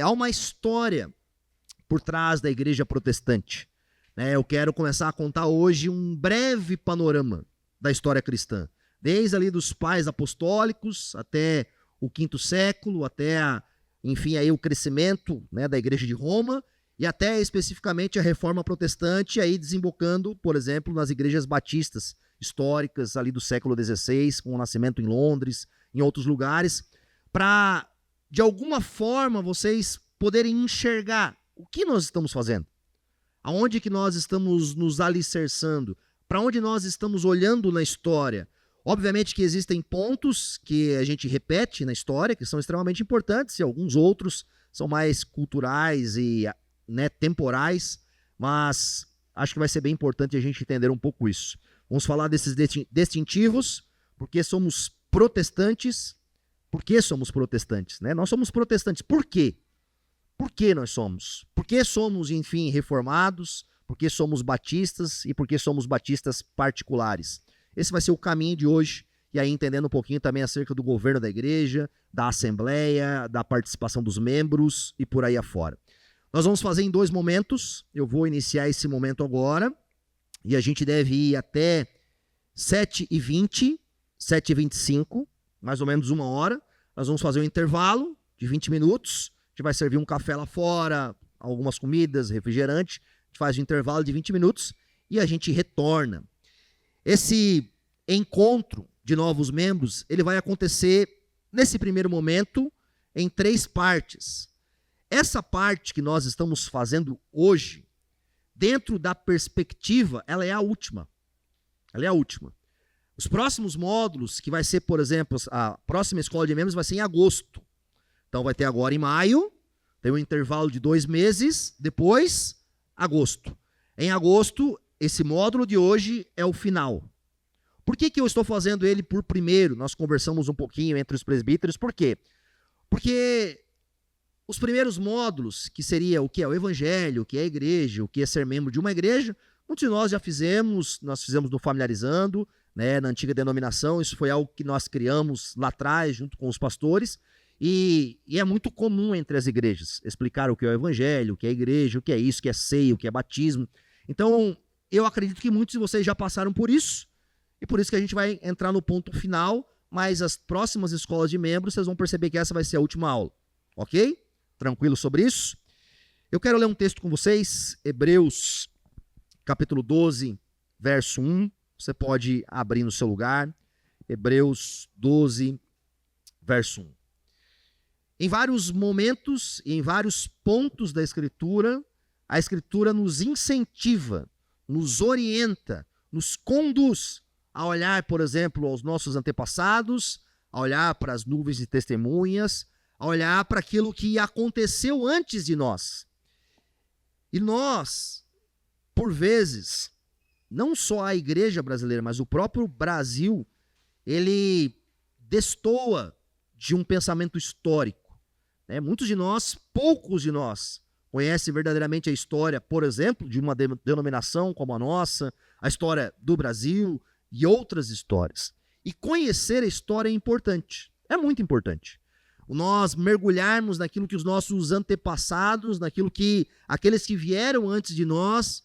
há uma história por trás da igreja protestante. Eu quero começar a contar hoje um breve panorama da história cristã, desde ali dos pais apostólicos até o quinto século, até, enfim, aí o crescimento, da igreja de Roma, e até especificamente a reforma protestante, aí desembocando, por exemplo, nas igrejas batistas históricas ali do século XVI, com o nascimento em Londres, em outros lugares, para, de alguma forma, vocês poderem enxergar o que nós estamos fazendo, aonde que nós estamos nos alicerçando, para onde nós estamos olhando na história. Obviamente que existem pontos que a gente repete na história, que são extremamente importantes, e alguns outros são mais culturais e temporais, mas acho que vai ser bem importante a gente entender um pouco isso. Vamos falar desses distintivos, porque somos protestantes. Por que somos protestantes? Nós somos protestantes. Por quê? Por que nós somos? Por que somos, enfim, reformados? Por que somos batistas? E por que somos batistas particulares? Esse vai ser o caminho de hoje, e aí entendendo um pouquinho também acerca do governo da igreja, da assembleia, da participação dos membros e por aí afora. Nós vamos fazer em 2 momentos. Eu vou iniciar esse momento agora, e a gente deve ir até 7h20, 7h25, mais ou menos 1 hora. Nós vamos fazer um intervalo de 20 minutos. A gente vai servir um café lá fora, algumas comidas, refrigerante. A gente faz um intervalo de 20 minutos e a gente retorna. Esse encontro de novos membros, ele vai acontecer nesse primeiro momento em 3 partes. Essa parte que nós estamos fazendo hoje, dentro da perspectiva, ela é a última. Ela é a última. Os próximos módulos, que vai ser, por exemplo, a próxima escola de membros vai ser em agosto. Então vai ter agora em maio, tem um intervalo de 2 meses, depois agosto. Em agosto, esse módulo de hoje é o final. Por que eu estou fazendo ele por primeiro? Nós conversamos um pouquinho entre os presbíteros. Por quê? Porque os primeiros módulos, que seria o que é o evangelho, o que é a igreja, o que é ser membro de uma igreja, muitos de nós já fizemos, nós fizemos no Familiarizando, na antiga denominação. Isso foi algo que nós criamos lá atrás, junto com os pastores, e é muito comum entre as igrejas explicar o que é o evangelho, o que é a igreja, o que é isso, o que é ceia, o que é batismo. Então, eu acredito que muitos de vocês já passaram por isso, e por isso que a gente vai entrar no ponto final, mas as próximas escolas de membros, vocês vão perceber que essa vai ser a última aula, ok? Tranquilo sobre isso? Eu quero ler um texto com vocês, Hebreus, capítulo 12, verso 1. Você pode abrir no seu lugar, Hebreus 12, verso 1. Em vários momentos e em vários pontos da Escritura, a Escritura nos incentiva, nos orienta, nos conduz a olhar, por exemplo, aos nossos antepassados, a olhar para as nuvens de testemunhas, a olhar para aquilo que aconteceu antes de nós. E nós, por vezes, não só a igreja brasileira, mas o próprio Brasil, ele destoa de um pensamento histórico. Muitos de nós, poucos de nós, conhecem verdadeiramente a história, por exemplo, de uma denominação como a nossa, a história do Brasil e outras histórias. E conhecer a história é importante, é muito importante. Nós mergulharmos naquilo que os nossos antepassados, naquilo que aqueles que vieram antes de nós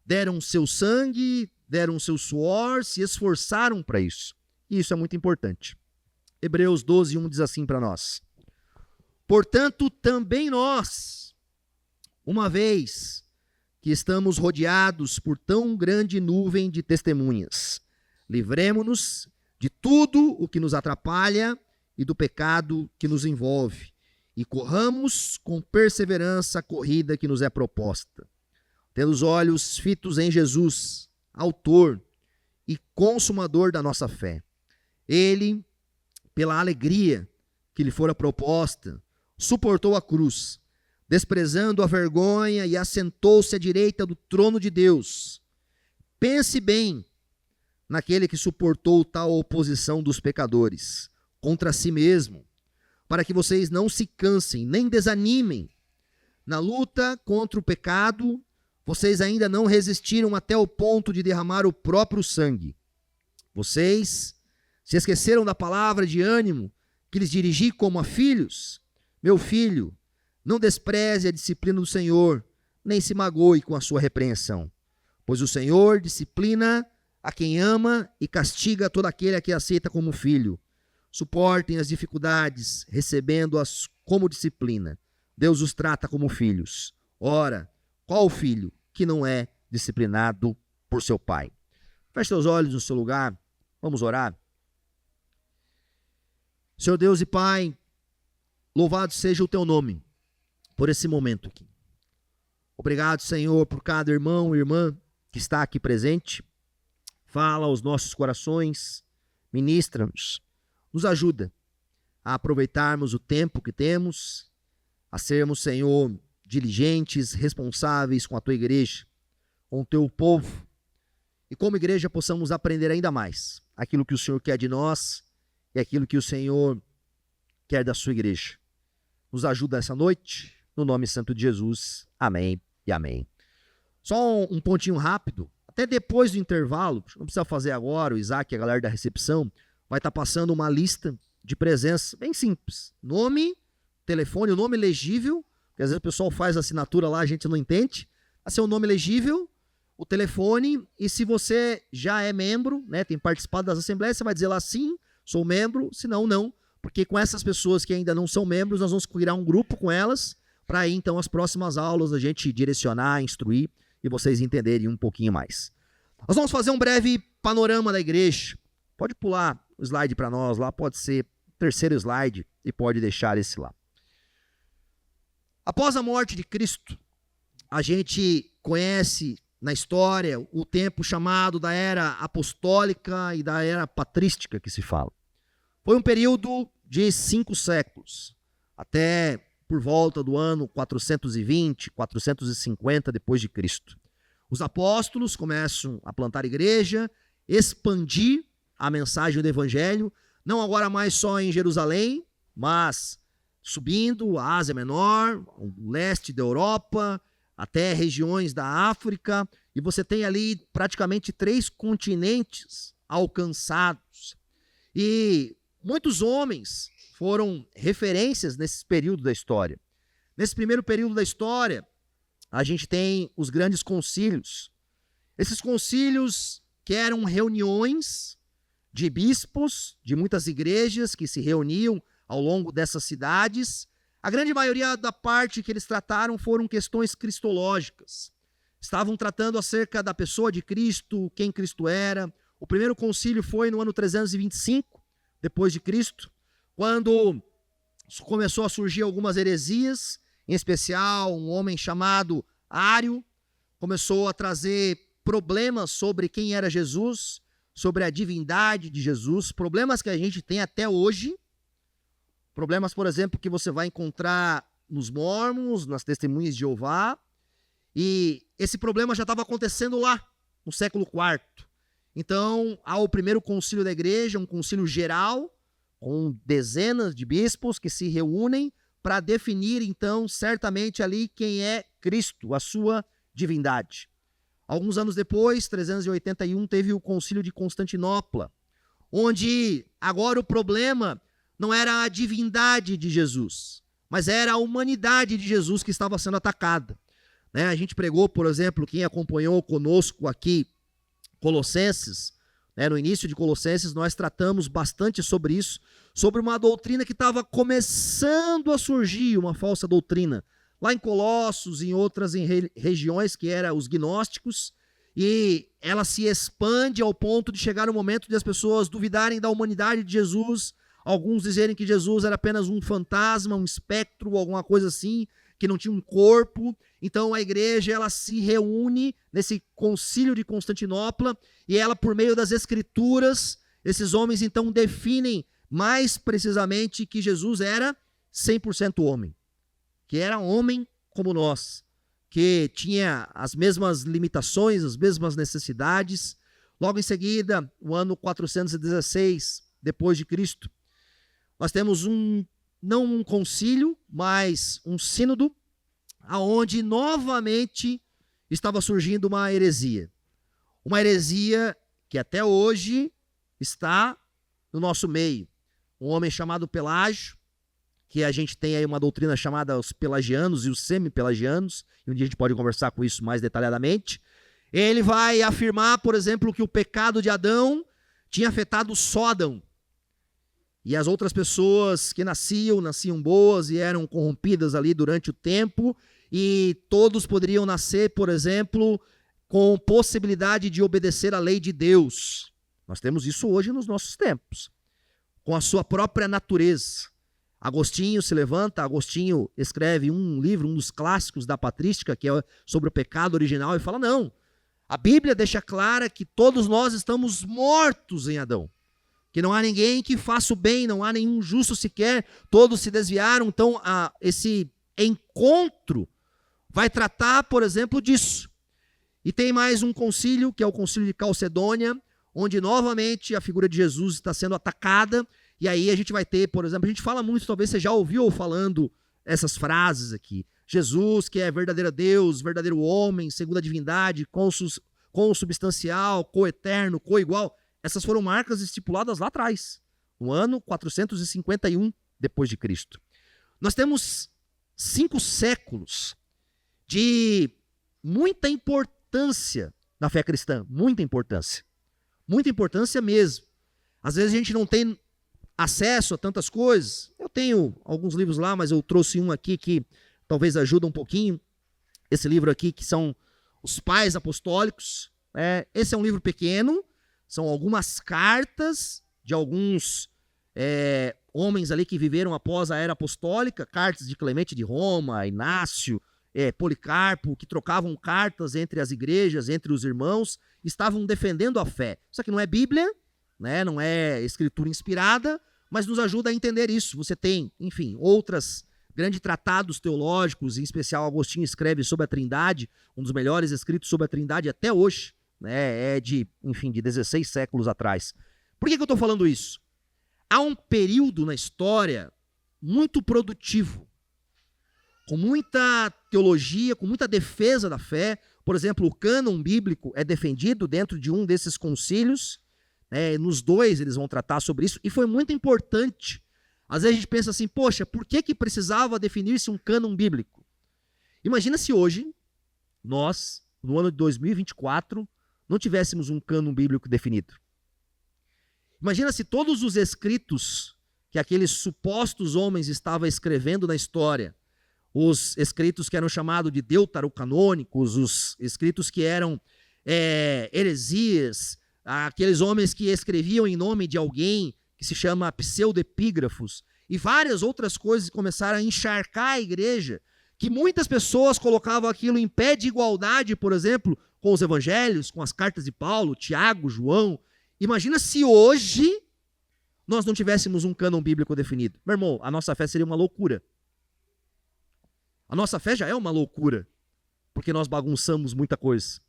deram seu sangue, deram seu suor, se esforçaram para isso. E isso é muito importante. Hebreus 12, 1 diz assim para nós: portanto, também nós, uma vez que estamos rodeados por tão grande nuvem de testemunhas, livremo-nos de tudo o que nos atrapalha e do pecado que nos envolve, e corramos com perseverança a corrida que nos é proposta, tendo os olhos fitos em Jesus, autor e consumador da nossa fé. Ele, pela alegria que lhe fora proposta, suportou a cruz, desprezando a vergonha, e assentou-se à direita do trono de Deus. Pense bem naquele que suportou tal oposição dos pecadores contra si mesmo, para que vocês não se cansem, nem desanimem. Na luta contra o pecado, vocês ainda não resistiram até o ponto de derramar o próprio sangue. Vocês se esqueceram da palavra de ânimo que lhes dirigi como a filhos. Meu filho, Não despreze a disciplina do Senhor, nem se magoe com a sua repreensão. Pois o Senhor disciplina a quem ama e castiga todo aquele a que aceita como filho. Suportem as dificuldades, recebendo-as como disciplina. Deus os trata como filhos. Ora, qual filho que não é disciplinado por seu pai? Feche seus olhos no seu lugar, vamos orar. Senhor Deus e Pai, louvado seja o teu nome por esse momento aqui. Obrigado, Senhor, por cada irmão e irmã que está aqui presente. Fala aos nossos corações, ministra-nos, nos ajuda a aproveitarmos o tempo que temos, a sermos, Senhor, diligentes, responsáveis com a tua igreja, com o teu povo, e como igreja possamos aprender ainda mais aquilo que o Senhor quer de nós e aquilo que o Senhor quer da sua igreja. Nos ajuda essa noite, no nome santo de Jesus. Amém e amém. Só um pontinho rápido, até depois do intervalo, não precisa fazer agora, o Isaac e a galera da recepção vai estar passando uma lista de presença bem simples. Nome, telefone, o nome legível, porque às vezes o pessoal faz a assinatura lá, a gente não entende. Vai ser o nome legível, o telefone, e se você já é membro, né, tem participado das assembleias, você vai dizer lá sim, sou membro, se não, não. Porque com essas pessoas que ainda não são membros, nós vamos criar um grupo com elas, para aí então as próximas aulas a gente direcionar, instruir e vocês entenderem um pouquinho mais. Nós vamos fazer um breve panorama da igreja. Pode pular o slide para nós lá, pode ser o terceiro slide e pode deixar esse lá. Após a morte de Cristo, a gente conhece na história o tempo chamado da era apostólica e da era patrística que se fala. Foi um período de 5 séculos, até por volta do ano 420, 450 depois de Cristo. Os apóstolos começam a plantar igreja, expandir a mensagem do evangelho, não agora mais só em Jerusalém, mas subindo a Ásia Menor, o leste da Europa, até regiões da África, e você tem ali praticamente 3 continentes alcançados. E muitos homens foram referências nesse período da história. Nesse primeiro período da história, a gente tem os grandes concílios. Esses concílios que eram reuniões de bispos, de muitas igrejas que se reuniam ao longo dessas cidades. A grande maioria da parte que eles trataram foram questões cristológicas. Estavam tratando acerca da pessoa de Cristo, quem Cristo era. O primeiro concílio foi no ano 325, depois de Cristo, quando começou a surgir algumas heresias, em especial um homem chamado Ário, começou a trazer problemas sobre quem era Jesus, sobre a divindade de Jesus, problemas que a gente tem até hoje, problemas, por exemplo, que você vai encontrar nos Mórmons, nas Testemunhas de Jeová, e esse problema já estava acontecendo lá, no século IV. Então, há o primeiro concílio da igreja, um concílio geral, com dezenas de bispos que se reúnem para definir, então, certamente ali quem é Cristo, a sua divindade. Alguns anos depois, 381, teve o concílio de Constantinopla, onde agora o problema não era a divindade de Jesus, mas era a humanidade de Jesus que estava sendo atacada. Né? A gente pregou, por exemplo, quem acompanhou conosco aqui, Colossenses, no início de Colossenses, nós tratamos bastante sobre isso, sobre uma doutrina que estava começando a surgir, uma falsa doutrina, lá em Colossos, em outras regiões, que eram os gnósticos, e ela se expande ao ponto de chegar no momento de as pessoas duvidarem da humanidade de Jesus, alguns dizerem que Jesus era apenas um fantasma, um espectro, alguma coisa assim, que não tinha um corpo. Então a igreja ela se reúne nesse concílio de Constantinopla e ela, por meio das escrituras, esses homens então definem mais precisamente que Jesus era 100% homem, que era homem como nós, que tinha as mesmas limitações, as mesmas necessidades. Logo em seguida, o ano 416 depois de Cristo, nós temos não um concílio, mas um sínodo, aonde novamente estava surgindo uma heresia. Uma heresia que até hoje está no nosso meio. Um homem chamado Pelágio, que a gente tem aí uma doutrina chamada os pelagianos e os semi-pelagianos, e um dia a gente pode conversar com isso mais detalhadamente. Ele vai afirmar, por exemplo, que o pecado de Adão tinha afetado só Adão. E as outras pessoas que nasciam boas e eram corrompidas ali durante o tempo, e todos poderiam nascer, por exemplo, com possibilidade de obedecer à lei de Deus. Nós temos isso hoje nos nossos tempos, com a sua própria natureza. Agostinho se levanta, Agostinho escreve um livro, um dos clássicos da patrística, que é sobre o pecado original, e fala, não, a Bíblia deixa clara que todos nós estamos mortos em Adão, que não há ninguém que faça o bem, não há nenhum justo sequer, todos se desviaram. Então esse encontro vai tratar, por exemplo, disso. E tem mais um concílio, que é o concílio de Calcedônia, onde novamente a figura de Jesus está sendo atacada. E aí a gente vai ter, por exemplo, a gente fala muito, talvez você já ouviu falando essas frases aqui. Jesus, que é verdadeiro Deus, verdadeiro homem, segundo a divindade, consubstancial, coeterno, coigual. Essas foram marcas estipuladas lá atrás, no ano 451 depois de Cristo. Nós temos 5 séculos de muita importância na fé cristã, muita importância mesmo. Às vezes a gente não tem acesso a tantas coisas. Eu tenho alguns livros lá, mas eu trouxe um aqui que talvez ajude um pouquinho. Esse livro aqui, que são Os Pais Apostólicos. Esse é um livro pequeno, são algumas cartas de alguns homens ali que viveram após a era apostólica, cartas de Clemente de Roma, Inácio, Policarpo, que trocavam cartas entre as igrejas, entre os irmãos, estavam defendendo a fé. Isso aqui não é Bíblia, né? Não é escritura inspirada, mas nos ajuda a entender isso. Você tem, enfim, outros grandes tratados teológicos, em especial Agostinho escreve sobre a Trindade, um dos melhores escritos sobre a Trindade até hoje, né? De 16 séculos atrás. Por que eu estou falando isso? Há um período na história muito produtivo, com muita teologia, com muita defesa da fé. Por exemplo, o cânon bíblico é defendido dentro de um desses concílios. Nos 2 eles vão tratar sobre isso, e foi muito importante. Às vezes a gente pensa assim, poxa, por que precisava definir-se um cânon bíblico? Imagina se hoje, nós, no ano de 2024, não tivéssemos um cânon bíblico definido. Imagina se todos os escritos que aqueles supostos homens estavam escrevendo na história, os escritos que eram chamados de deuterocanônicos, os escritos que eram heresias, aqueles homens que escreviam em nome de alguém que se chama pseudepígrafos, e várias outras coisas começaram a encharcar a igreja, que muitas pessoas colocavam aquilo em pé de igualdade, por exemplo, com os evangelhos, com as cartas de Paulo, Tiago, João. Imagina se hoje nós não tivéssemos um cânon bíblico definido. Meu irmão, a nossa fé seria uma loucura. A nossa fé já é uma loucura, porque nós bagunçamos muita coisa.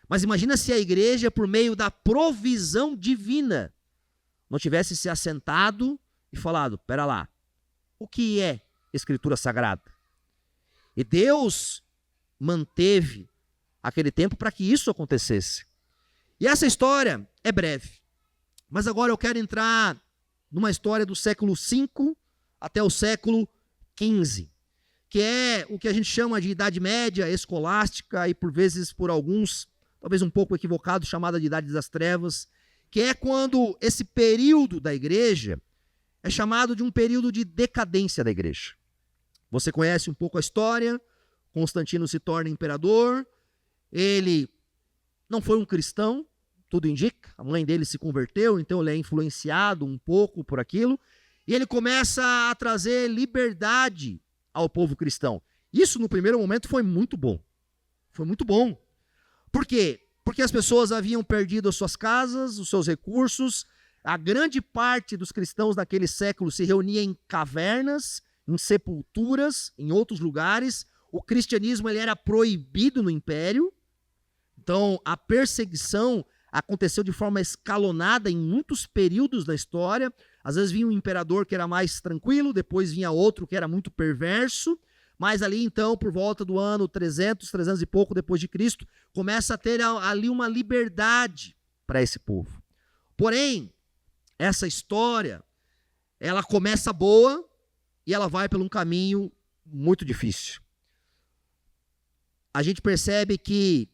Mas imagina se a igreja, por meio da provisão divina, não tivesse se assentado e falado, pera lá, o que é Escritura Sagrada? E Deus manteve aquele tempo para que isso acontecesse. E essa história é breve. Mas agora eu quero entrar numa história do século V até o século XV, que é o que a gente chama de Idade Média, escolástica, e por vezes por alguns, talvez um pouco equivocado, chamada de Idade das Trevas, que é quando esse período da igreja é chamado de um período de decadência da igreja. Você conhece um pouco a história, Constantino se torna imperador, ele não foi um cristão, tudo indica, a mãe dele se converteu, então ele é influenciado um pouco por aquilo, e ele começa a trazer liberdade ao povo cristão. Isso no primeiro momento foi muito bom. Foi muito bom. Por quê? Porque as pessoas haviam perdido as suas casas, os seus recursos. A grande parte dos cristãos naquele século se reunia em cavernas, em sepulturas, em outros lugares. O cristianismo ele era proibido no império. Então, a perseguição aconteceu de forma escalonada em muitos períodos da história. Às vezes vinha um imperador que era mais tranquilo, depois vinha outro que era muito perverso. Mas ali então, por volta do ano 300 e pouco depois de Cristo, começa a ter ali uma liberdade para esse povo. Porém, essa história, ela começa boa, e ela vai por um caminho muito difícil. A gente percebe que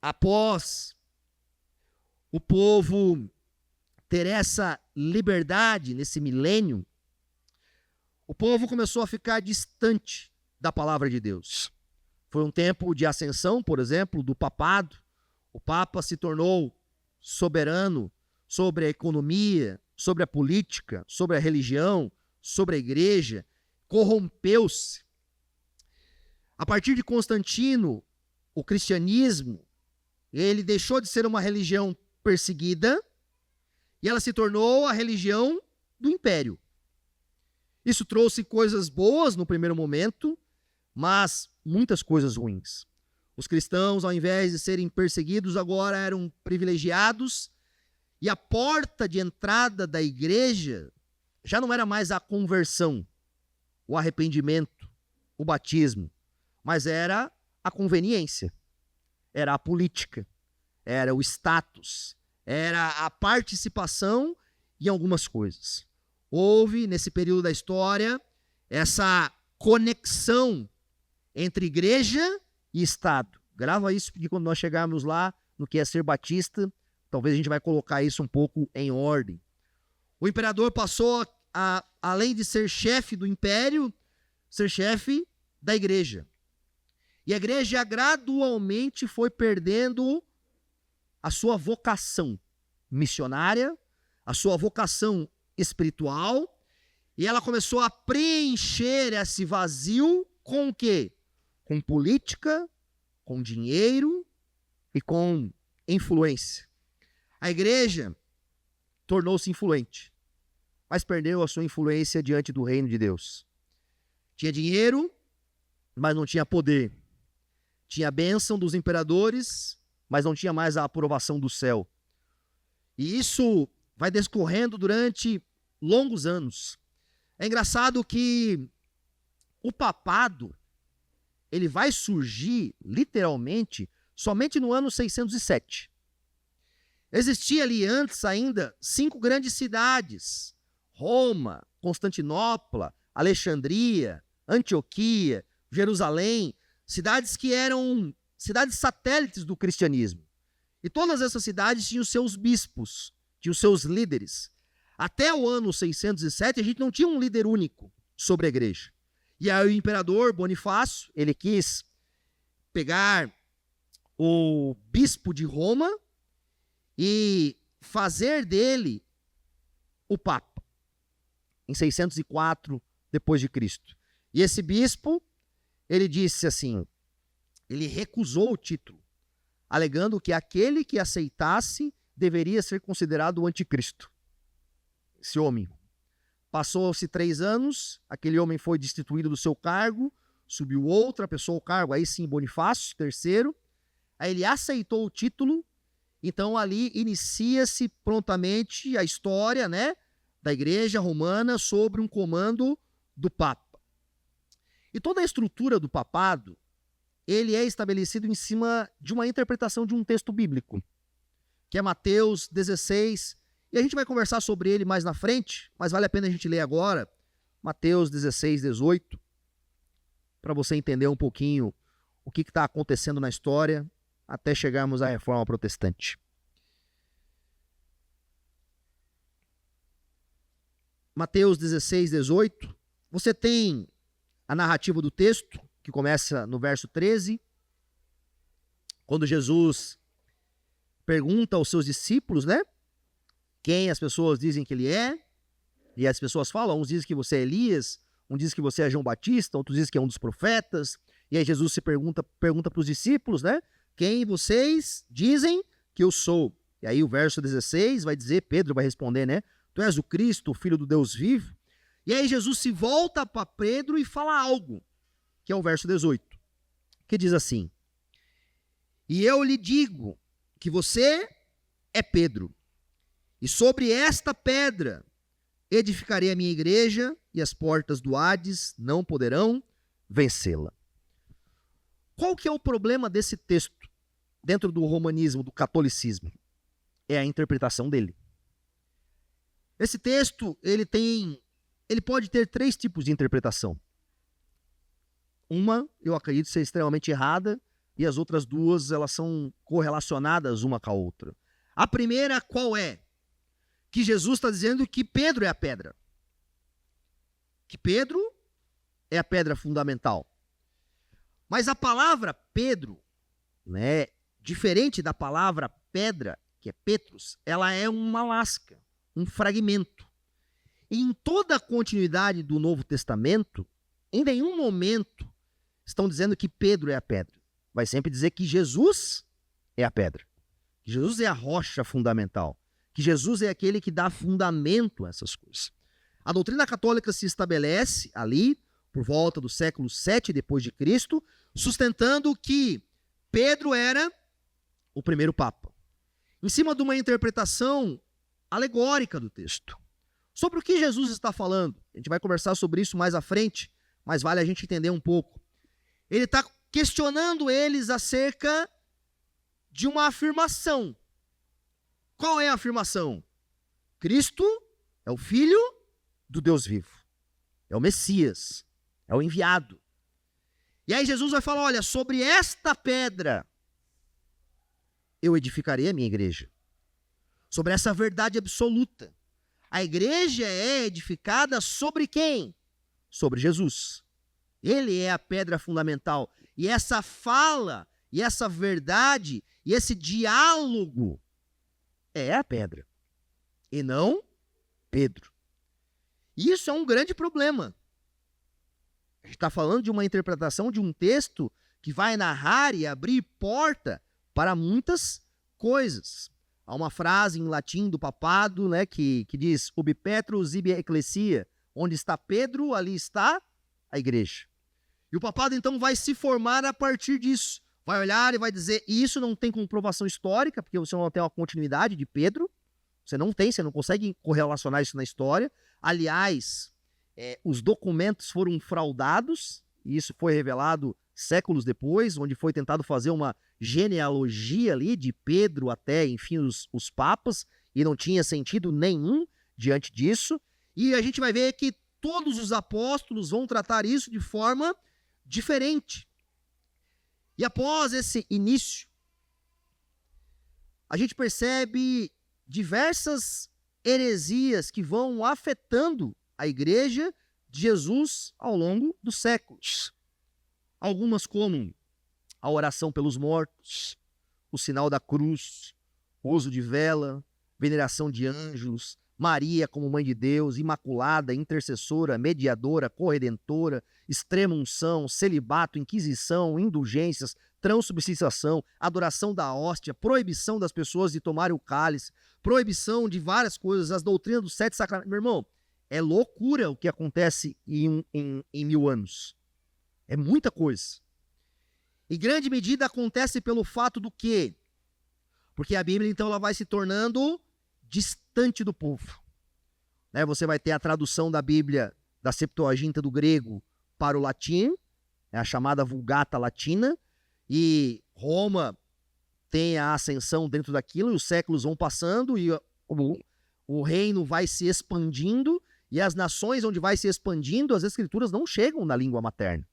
após o povo ter essa liberdade nesse milênio, o povo começou a ficar distante da palavra de Deus. Foi um tempo de ascensão, por exemplo, do papado. O Papa se tornou soberano sobre a economia, sobre a política, sobre a religião, sobre a igreja, corrompeu-se. A partir de Constantino, o cristianismo, ele deixou de ser uma religião perseguida e ela se tornou a religião do império. Isso trouxe coisas boas no primeiro momento, mas muitas coisas ruins. Os cristãos, ao invés de serem perseguidos, agora eram privilegiados, e a porta de entrada da igreja já não era mais a conversão, o arrependimento, o batismo, mas era a conveniência, era a política, era o status, era a participação em algumas coisas. Houve, nesse período da história, essa conexão entre igreja e Estado. Grava isso, porque quando nós chegarmos lá no que é ser batista, talvez a gente vai colocar isso um pouco em ordem. O imperador passou além de ser chefe do império, ser chefe da igreja. E a igreja gradualmente foi perdendo a sua vocação missionária, a sua vocação espiritual, e ela começou a preencher esse vazio com o quê? Com política, com dinheiro e com influência. A igreja tornou-se influente, mas perdeu a sua influência diante do reino de Deus. Tinha dinheiro, mas não tinha poder. Tinha a bênção dos imperadores, mas não tinha mais a aprovação do céu. E isso vai discorrendo durante longos anos. É engraçado que o papado, ele vai surgir, literalmente, somente no ano 607. Existia ali antes ainda 5 grandes cidades: Roma, Constantinopla, Alexandria, Antioquia, Jerusalém, cidades que eram cidades satélites do cristianismo. E todas essas cidades tinham seus bispos, tinham seus líderes. Até o ano 607, a gente não tinha um líder único sobre a igreja. E aí o imperador Bonifácio, ele quis pegar o bispo de Roma e fazer dele o papa, em 604 depois de Cristo. E esse bispo, ele disse assim, ele recusou o título, alegando que aquele que aceitasse deveria ser considerado o anticristo. Esse homem. Passou-se 3 anos, aquele homem foi destituído do seu cargo, subiu outra pessoa ao cargo, aí sim Bonifácio III, aí ele aceitou o título, então ali inicia-se prontamente a história, né, da igreja romana sobre um comando do Papa. E toda a estrutura do papado, ele é estabelecido em cima de uma interpretação de um texto bíblico, que é Mateus 16, e a gente vai conversar sobre ele mais na frente, mas vale a pena a gente ler agora, Mateus 16, 18, para você entender um pouquinho o que está acontecendo na história, até chegarmos à Reforma Protestante. Mateus 16, 18, você tem a narrativa do texto, que começa no verso 13, quando Jesus pergunta aos seus discípulos, né, quem as pessoas dizem que ele é, e as pessoas falam, uns dizem que você é Elias, um diz que você é João Batista, outros dizem que é um dos profetas, e aí Jesus se pergunta para os discípulos, né, quem vocês dizem que eu sou? E aí o verso 16 vai dizer, Pedro vai responder, né, tu és o Cristo, o Filho do Deus vivo. E aí Jesus se volta para Pedro e fala algo, que é o verso 18, que diz assim, e eu lhe digo que você é Pedro, e sobre esta pedra edificarei a minha igreja, e as portas do Hades não poderão vencê-la. Qual que é o problema desse texto dentro do romanismo, do catolicismo? É a interpretação dele. Esse texto, ele tem ele pode ter 3 tipos de interpretação. Uma, eu acredito ser extremamente errada, e as outras 2, elas são correlacionadas uma com a outra. A primeira, qual é? Que Jesus está dizendo que Pedro é a pedra. Que Pedro é a pedra fundamental. Mas a palavra Pedro, né, diferente da palavra pedra, que é Petrus, ela é uma lasca, um fragmento. E em toda a continuidade do Novo Testamento, em nenhum momento estão dizendo que Pedro é a pedra. Vai sempre dizer que Jesus é a pedra. Que Jesus é a rocha fundamental. Que Jesus é aquele que dá fundamento a essas coisas. A doutrina católica se estabelece ali, por volta do século VII depois de Cristo, sustentando que Pedro era o primeiro papa. Em cima de uma interpretação alegórica do texto. Sobre o que Jesus está falando. A gente vai conversar sobre isso mais à frente, mas vale a gente entender um pouco. Ele está questionando eles acerca de uma afirmação. Qual é a afirmação? Cristo é o Filho do Deus vivo. É o Messias. É o enviado. E aí Jesus vai falar, olha, sobre esta pedra eu edificarei a minha igreja. Sobre essa verdade absoluta. A igreja é edificada sobre quem? Sobre Jesus. Ele é a pedra fundamental. E essa fala, e essa verdade, e esse diálogo é a pedra. E não Pedro. E isso é um grande problema. A gente está falando de uma interpretação de um texto que vai narrar e abrir porta para muitas coisas. Há uma frase em latim do papado, né, que diz ubi Petrus ibi ecclesia, onde está Pedro, ali está a igreja. E o papado então vai se formar a partir disso. Vai olhar e vai dizer, e isso não tem comprovação histórica, porque você não tem uma continuidade de Pedro, você não consegue correlacionar isso na história. Aliás, os documentos foram fraudados, e isso foi revelado séculos depois, onde foi tentado fazer uma genealogia ali de Pedro até, enfim, os papas, e não tinha sentido nenhum diante disso. E a gente vai ver que todos os apóstolos vão tratar isso de forma diferente. E após esse início, a gente percebe diversas heresias que vão afetando a igreja de Jesus ao longo dos séculos. Algumas como a oração pelos mortos, o sinal da cruz, o uso de vela, veneração de anjos, Maria como mãe de Deus, imaculada, intercessora, mediadora, corredentora, extrema unção, celibato, inquisição, indulgências, transubstanciação, adoração da hóstia, proibição das pessoas de tomar o cálice, proibição de várias coisas, as doutrinas dos 7 sacramentos. Meu irmão, é loucura o que acontece em 1000 anos. É muita coisa. Em grande medida acontece pelo fato do quê? Porque a Bíblia, então, ela vai se tornando distante do povo. Né? Você vai ter a tradução da Bíblia da Septuaginta do grego para o latim, é a chamada Vulgata Latina, e Roma tem a ascensão dentro daquilo, e os séculos vão passando, e o reino vai se expandindo, e as nações onde vai se expandindo, as escrituras não chegam na língua materna.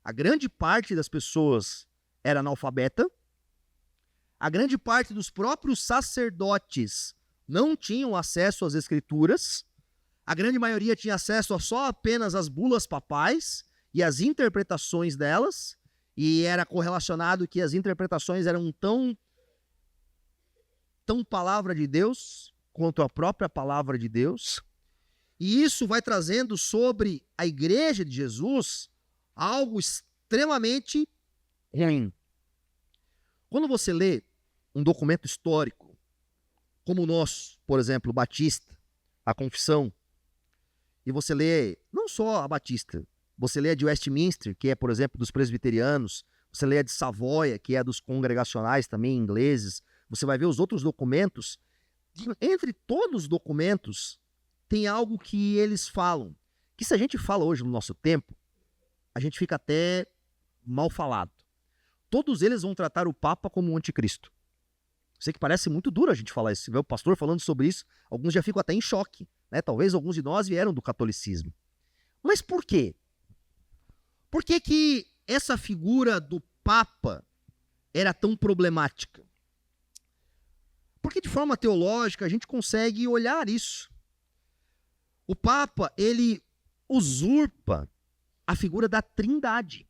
A grande parte das pessoas era analfabeta, a grande parte dos próprios sacerdotes não tinham acesso às escrituras, a grande maioria tinha acesso a só apenas às bulas papais e às interpretações delas, e era correlacionado que as interpretações eram tão palavra de Deus quanto a própria palavra de Deus. E isso vai trazendo sobre a igreja de Jesus algo extremamente ruim. Quando você lê um documento histórico, como o nosso, por exemplo, Batista, a Confissão, e você lê não só a Batista, você lê a de Westminster, que é, por exemplo, dos presbiterianos, você lê a de Savoia, que é dos congregacionais também ingleses, você vai ver os outros documentos. Entre todos os documentos, tem algo que eles falam, que se a gente fala hoje no nosso tempo, a gente fica até mal falado. Todos eles vão tratar o Papa como um anticristo. Sei que parece muito duro a gente falar isso. Se vê o pastor falando sobre isso, alguns já ficam até em choque, né? Talvez alguns de nós vieram do catolicismo. Mas por quê? Por que que essa figura do Papa era tão problemática? Porque de forma teológica a gente consegue olhar isso. O Papa, ele usurpa a figura da Trindade.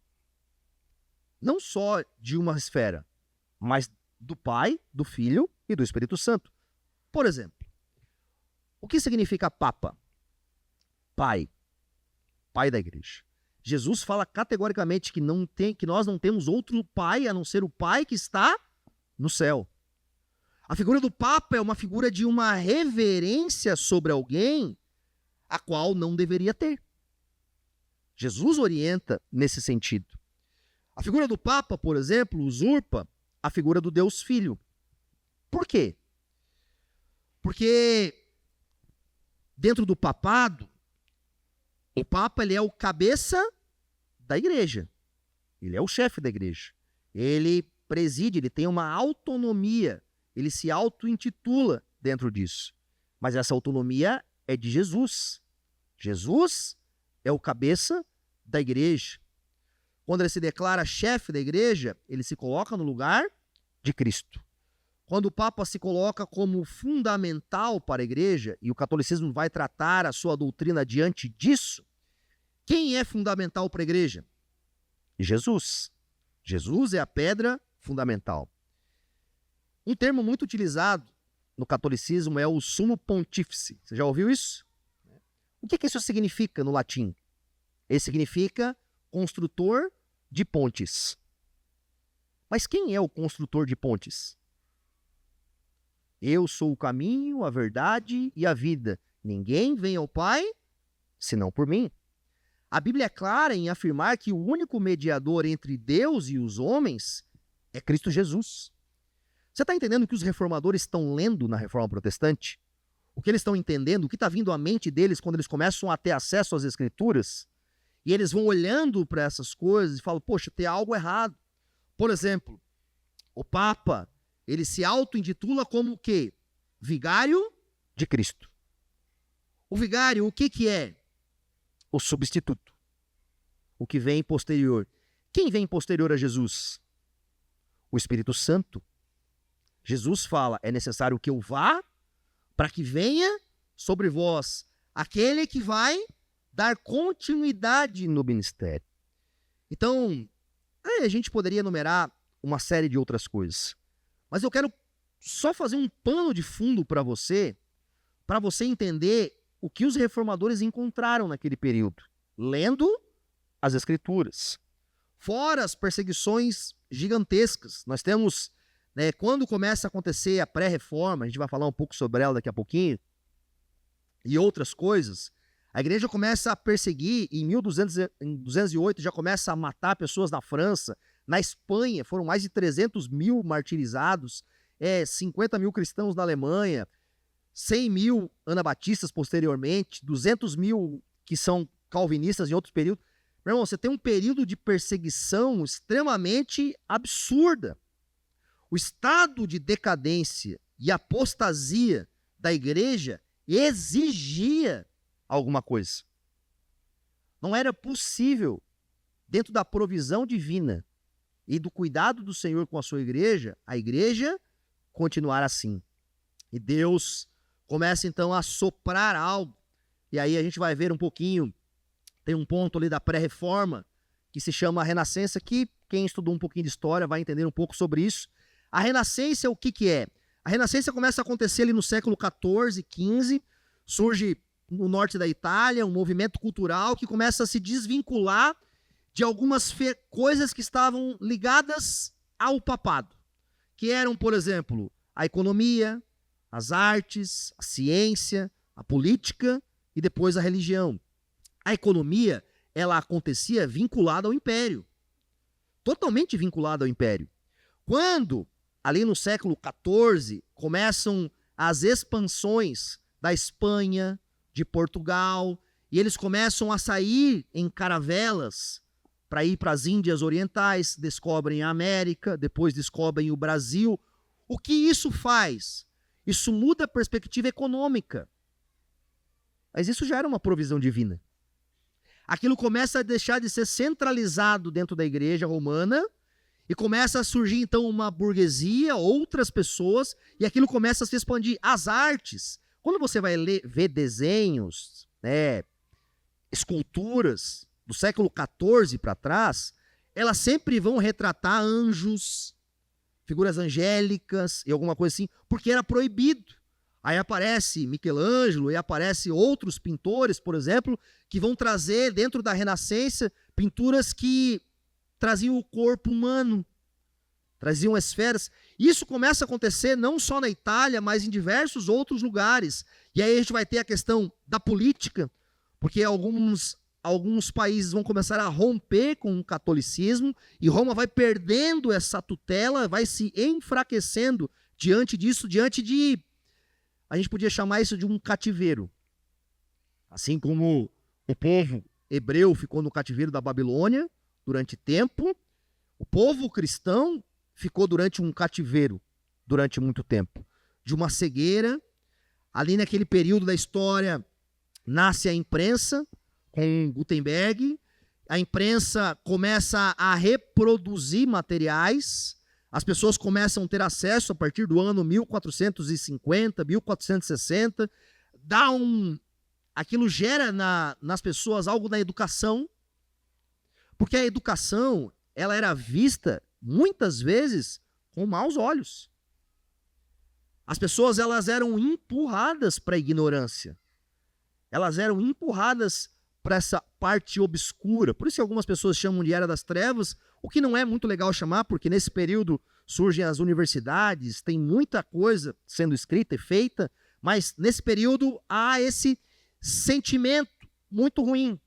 Não só de uma esfera, mas do Pai, do Filho e do Espírito Santo. Por exemplo, o que significa Papa? Pai. Pai da igreja. Jesus fala categoricamente que nós não temos outro Pai a não ser o Pai que está no céu. A figura do Papa é uma figura de uma reverência sobre alguém a qual não deveria ter. Jesus orienta nesse sentido. A figura do Papa, por exemplo, usurpa a figura do Deus Filho. Por quê? Porque dentro do papado, o Papa ele é o cabeça da igreja. Ele é o chefe da igreja. Ele preside, ele tem uma autonomia. Ele se auto-intitula dentro disso. Mas essa autonomia é de Jesus. Jesus é o cabeça da igreja. Quando ele se declara chefe da igreja, ele se coloca no lugar de Cristo. Quando o Papa se coloca como fundamental para a igreja, e o catolicismo vai tratar a sua doutrina diante disso, quem é fundamental para a igreja? Jesus. Jesus é a pedra fundamental. Um termo muito utilizado no catolicismo é o sumo pontífice. Você já ouviu isso? O que isso significa no latim? Ele significa construtor de pontes. Mas quem é o construtor de pontes? Eu sou o caminho, a verdade e a vida. Ninguém vem ao Pai senão por mim. A Bíblia é clara em afirmar que o único mediador entre Deus e os homens é Cristo Jesus. Você está entendendo o que os reformadores estão lendo na Reforma Protestante? O que eles estão entendendo? O que está vindo à mente deles quando eles começam a ter acesso às Escrituras? E eles vão olhando para essas coisas e falam, poxa, tem algo errado. Por exemplo, o Papa, ele se auto-intitula como o quê? Vigário de Cristo. O vigário, o que é? O substituto. O que vem posterior. Quem vem posterior a Jesus? O Espírito Santo. Jesus fala, é necessário que eu vá para que venha sobre vós aquele que vai dar continuidade no ministério. Então, a gente poderia enumerar uma série de outras coisas. Mas eu quero só fazer um pano de fundo para você entender o que os reformadores encontraram naquele período, lendo as Escrituras. Fora as perseguições gigantescas. Nós temos, quando começa a acontecer a pré-reforma, a gente vai falar um pouco sobre ela daqui a pouquinho, e outras coisas, a igreja começa a perseguir, em 1208 já começa a matar pessoas na França, na Espanha foram mais de 300 mil martirizados, 50 mil cristãos na Alemanha, 100 mil anabatistas posteriormente, 200 mil que são calvinistas em outros períodos. Meu irmão, você tem um período de perseguição extremamente absurda. O estado de decadência e apostasia da igreja exigia alguma coisa. Não era possível, dentro da provisão divina e do cuidado do Senhor com a sua igreja, a igreja continuar assim. E Deus começa então a soprar algo. E aí a gente vai ver um pouquinho, tem um ponto ali da pré-reforma, que se chama a Renascença, que quem estudou um pouquinho de história vai entender um pouco sobre isso. A Renascença, o que é? A Renascença começa a acontecer ali no século XIV, XV, surge no norte da Itália, um movimento cultural que começa a se desvincular de algumas coisas que estavam ligadas ao papado, que eram, por exemplo, a economia, as artes, a ciência, a política e depois a religião. A economia, ela acontecia vinculada ao império, totalmente vinculada ao império. Quando, ali no século XIV, começam as expansões da Espanha, de Portugal, e eles começam a sair em caravelas para ir para as Índias Orientais, descobrem a América, depois descobrem o Brasil. O que isso faz? Isso muda a perspectiva econômica. Mas isso já era uma provisão divina. Aquilo começa a deixar de ser centralizado dentro da igreja romana e começa a surgir, então, uma burguesia, outras pessoas, e aquilo começa a se expandir. As artes, quando você vai ver desenhos, esculturas do século XIV para trás, elas sempre vão retratar anjos, figuras angélicas e alguma coisa assim, porque era proibido. Aí aparece Michelangelo e aparece outros pintores, por exemplo, que vão trazer dentro da Renascença pinturas que traziam o corpo humano, traziam esferas. Isso começa a acontecer não só na Itália, mas em diversos outros lugares. E aí a gente vai ter a questão da política, porque alguns países vão começar a romper com o catolicismo e Roma vai perdendo essa tutela, vai se enfraquecendo diante disso, diante de... A gente podia chamar isso de um cativeiro. Assim como o povo hebreu ficou no cativeiro da Babilônia durante tempo, o povo cristão ficou durante um cativeiro durante muito tempo. De uma cegueira, ali naquele período da história, nasce a imprensa com Gutenberg, a imprensa começa a reproduzir materiais, as pessoas começam a ter acesso a partir do ano 1450, 1460, aquilo gera nas pessoas algo da educação, porque a educação ela era vista muitas vezes com maus olhos. As pessoas elas eram empurradas para a ignorância, elas eram empurradas para essa parte obscura. Por isso que algumas pessoas chamam de Era das Trevas, o que não é muito legal chamar, porque nesse período surgem as universidades, tem muita coisa sendo escrita e feita, mas nesse período há esse sentimento muito ruim.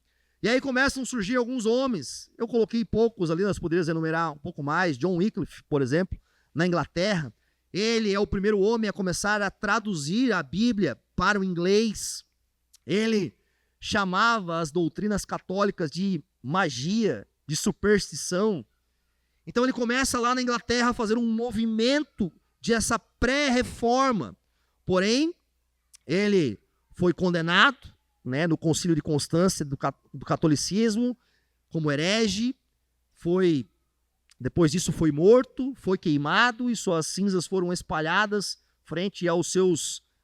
E aí começam a surgir alguns homens, eu coloquei poucos ali, nós poderíamos enumerar um pouco mais, John Wycliffe, por exemplo, na Inglaterra, ele é o primeiro homem a começar a traduzir a Bíblia para o inglês, ele chamava as doutrinas católicas de magia, de superstição. Então ele começa lá na Inglaterra a fazer um movimento de essa pré-reforma. Porém, ele foi condenado, no Concílio de Constância do catolicismo como herege, depois disso foi morto, foi queimado e suas cinzas foram espalhadas frente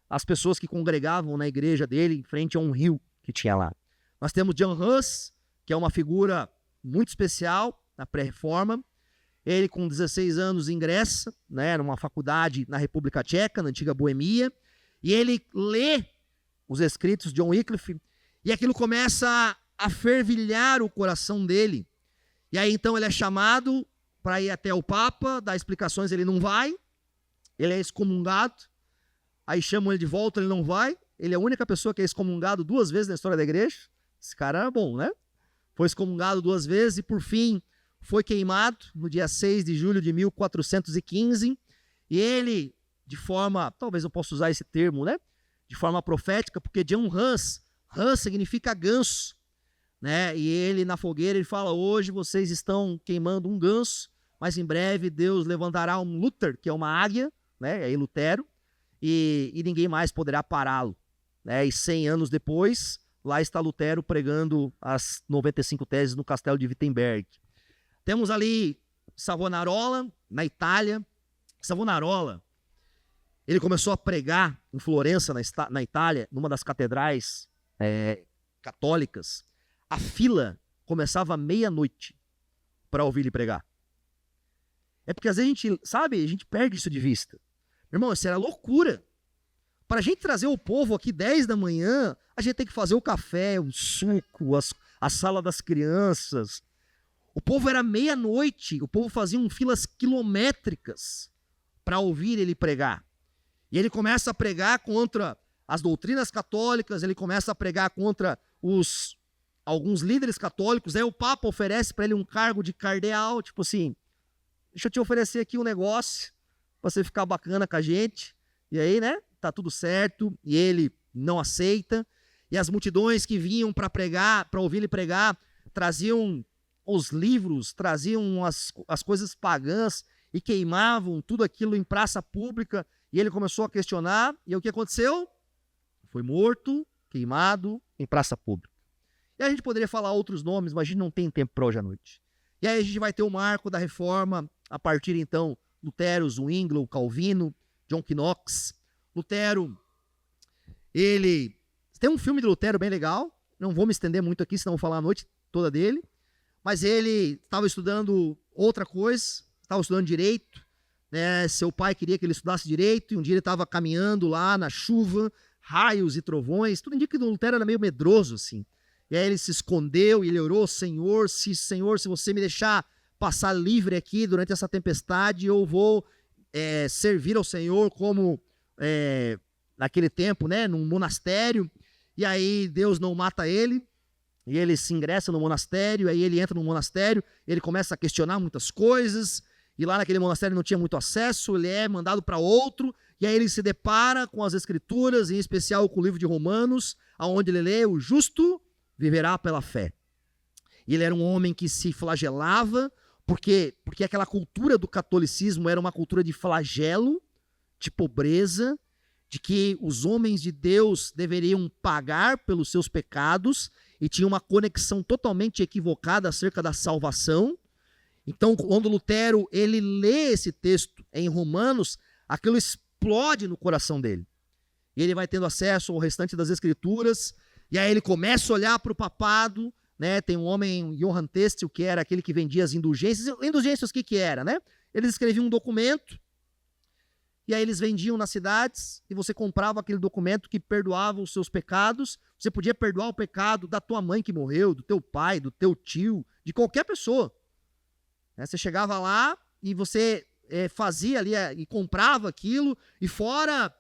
às pessoas que congregavam na igreja dele, em frente a um rio que tinha lá. Nós temos Jan Hus, que é uma figura muito especial na pré-reforma. Ele, com 16 anos, ingressa numa faculdade na República Tcheca, na antiga Boemia, e ele lê os escritos de John Wycliffe, e aquilo começa a fervilhar o coração dele. E aí, então, ele é chamado para ir até o Papa, dar explicações, ele não vai, ele é excomungado, aí chamam ele de volta, ele não vai, ele é a única pessoa que é excomungado 2 vezes na história da igreja. Esse cara era bom, né? Foi excomungado 2 vezes e, por fim, foi queimado no dia 6 de julho de 1415. E ele, de forma, talvez eu possa usar esse termo, de forma profética, porque Jan Hus significa ganso, E ele, na fogueira, ele fala, hoje vocês estão queimando um ganso, mas em breve Deus levantará um Luther, que é uma águia, aí Lutero, e ninguém mais poderá pará-lo. E 100 anos depois, lá está Lutero pregando as 95 teses no castelo de Wittenberg. Temos ali Savonarola, na Itália. Savonarola, ele começou a pregar em Florença, na Itália, numa das catedrais católicas. A fila começava à meia-noite para ouvir ele pregar. É porque às vezes a gente perde isso de vista. Meu irmão, isso era loucura. Para a gente trazer o povo aqui 10 da manhã, a gente tem que fazer o café, o suco, a sala das crianças. O povo era meia-noite, o povo fazia filas quilométricas para ouvir ele pregar. E ele começa a pregar contra as doutrinas católicas, ele começa a pregar contra alguns líderes católicos. Aí o Papa oferece para ele um cargo de cardeal, tipo assim, deixa eu te oferecer aqui um negócio para você ficar bacana com a gente. E aí, tá tudo certo, e ele não aceita. E as multidões que vinham para pregar, para ouvir ele pregar, traziam os livros, traziam as coisas pagãs, e queimavam tudo aquilo em praça pública, e ele começou a questionar, e o que aconteceu? Foi morto, queimado em praça pública. E a gente poderia falar outros nomes, mas a gente não tem tempo para hoje à noite. E aí a gente vai ter o marco da reforma, a partir então, Lutero, Zwinglio, Calvino, John Knox. Lutero, ele... Tem um filme de Lutero bem legal, não vou me estender muito aqui, senão vou falar a noite toda dele, mas ele estava estudando outra coisa, estava estudando direito, né? Seu pai queria que ele estudasse direito, e um dia ele estava caminhando lá na chuva, raios e trovões, tudo indica que o Lutero era meio medroso, assim. E aí ele se escondeu e ele orou, Senhor, se você me deixar passar livre aqui durante essa tempestade, eu vou servir ao Senhor como naquele tempo, né, num monastério. E aí Deus não mata ele, e ele se ingressa no monastério, aí ele entra no monastério, ele começa a questionar muitas coisas, e lá naquele monastério não tinha muito acesso, ele é mandado para outro, e aí ele se depara com as Escrituras, em especial com o livro de Romanos, onde ele lê: o justo viverá pela fé. E ele era um homem que se flagelava, porque aquela cultura do catolicismo era uma cultura de flagelo, de pobreza, de que os homens de Deus deveriam pagar pelos seus pecados, e tinha uma conexão totalmente equivocada acerca da salvação. Então, quando Lutero ele lê esse texto em Romanos, aquilo explode no coração dele. E ele vai tendo acesso ao restante das Escrituras, e aí ele começa a olhar para o papado, né? Tem um homem, Johann Testel, que era aquele que vendia as indulgências. Indulgências, o que era, né? Eles escreviam um documento, e aí eles vendiam nas cidades, e você comprava aquele documento que perdoava os seus pecados. Você podia perdoar o pecado da tua mãe que morreu, do teu pai, do teu tio, de qualquer pessoa. Você chegava lá e você fazia ali e comprava aquilo, e fora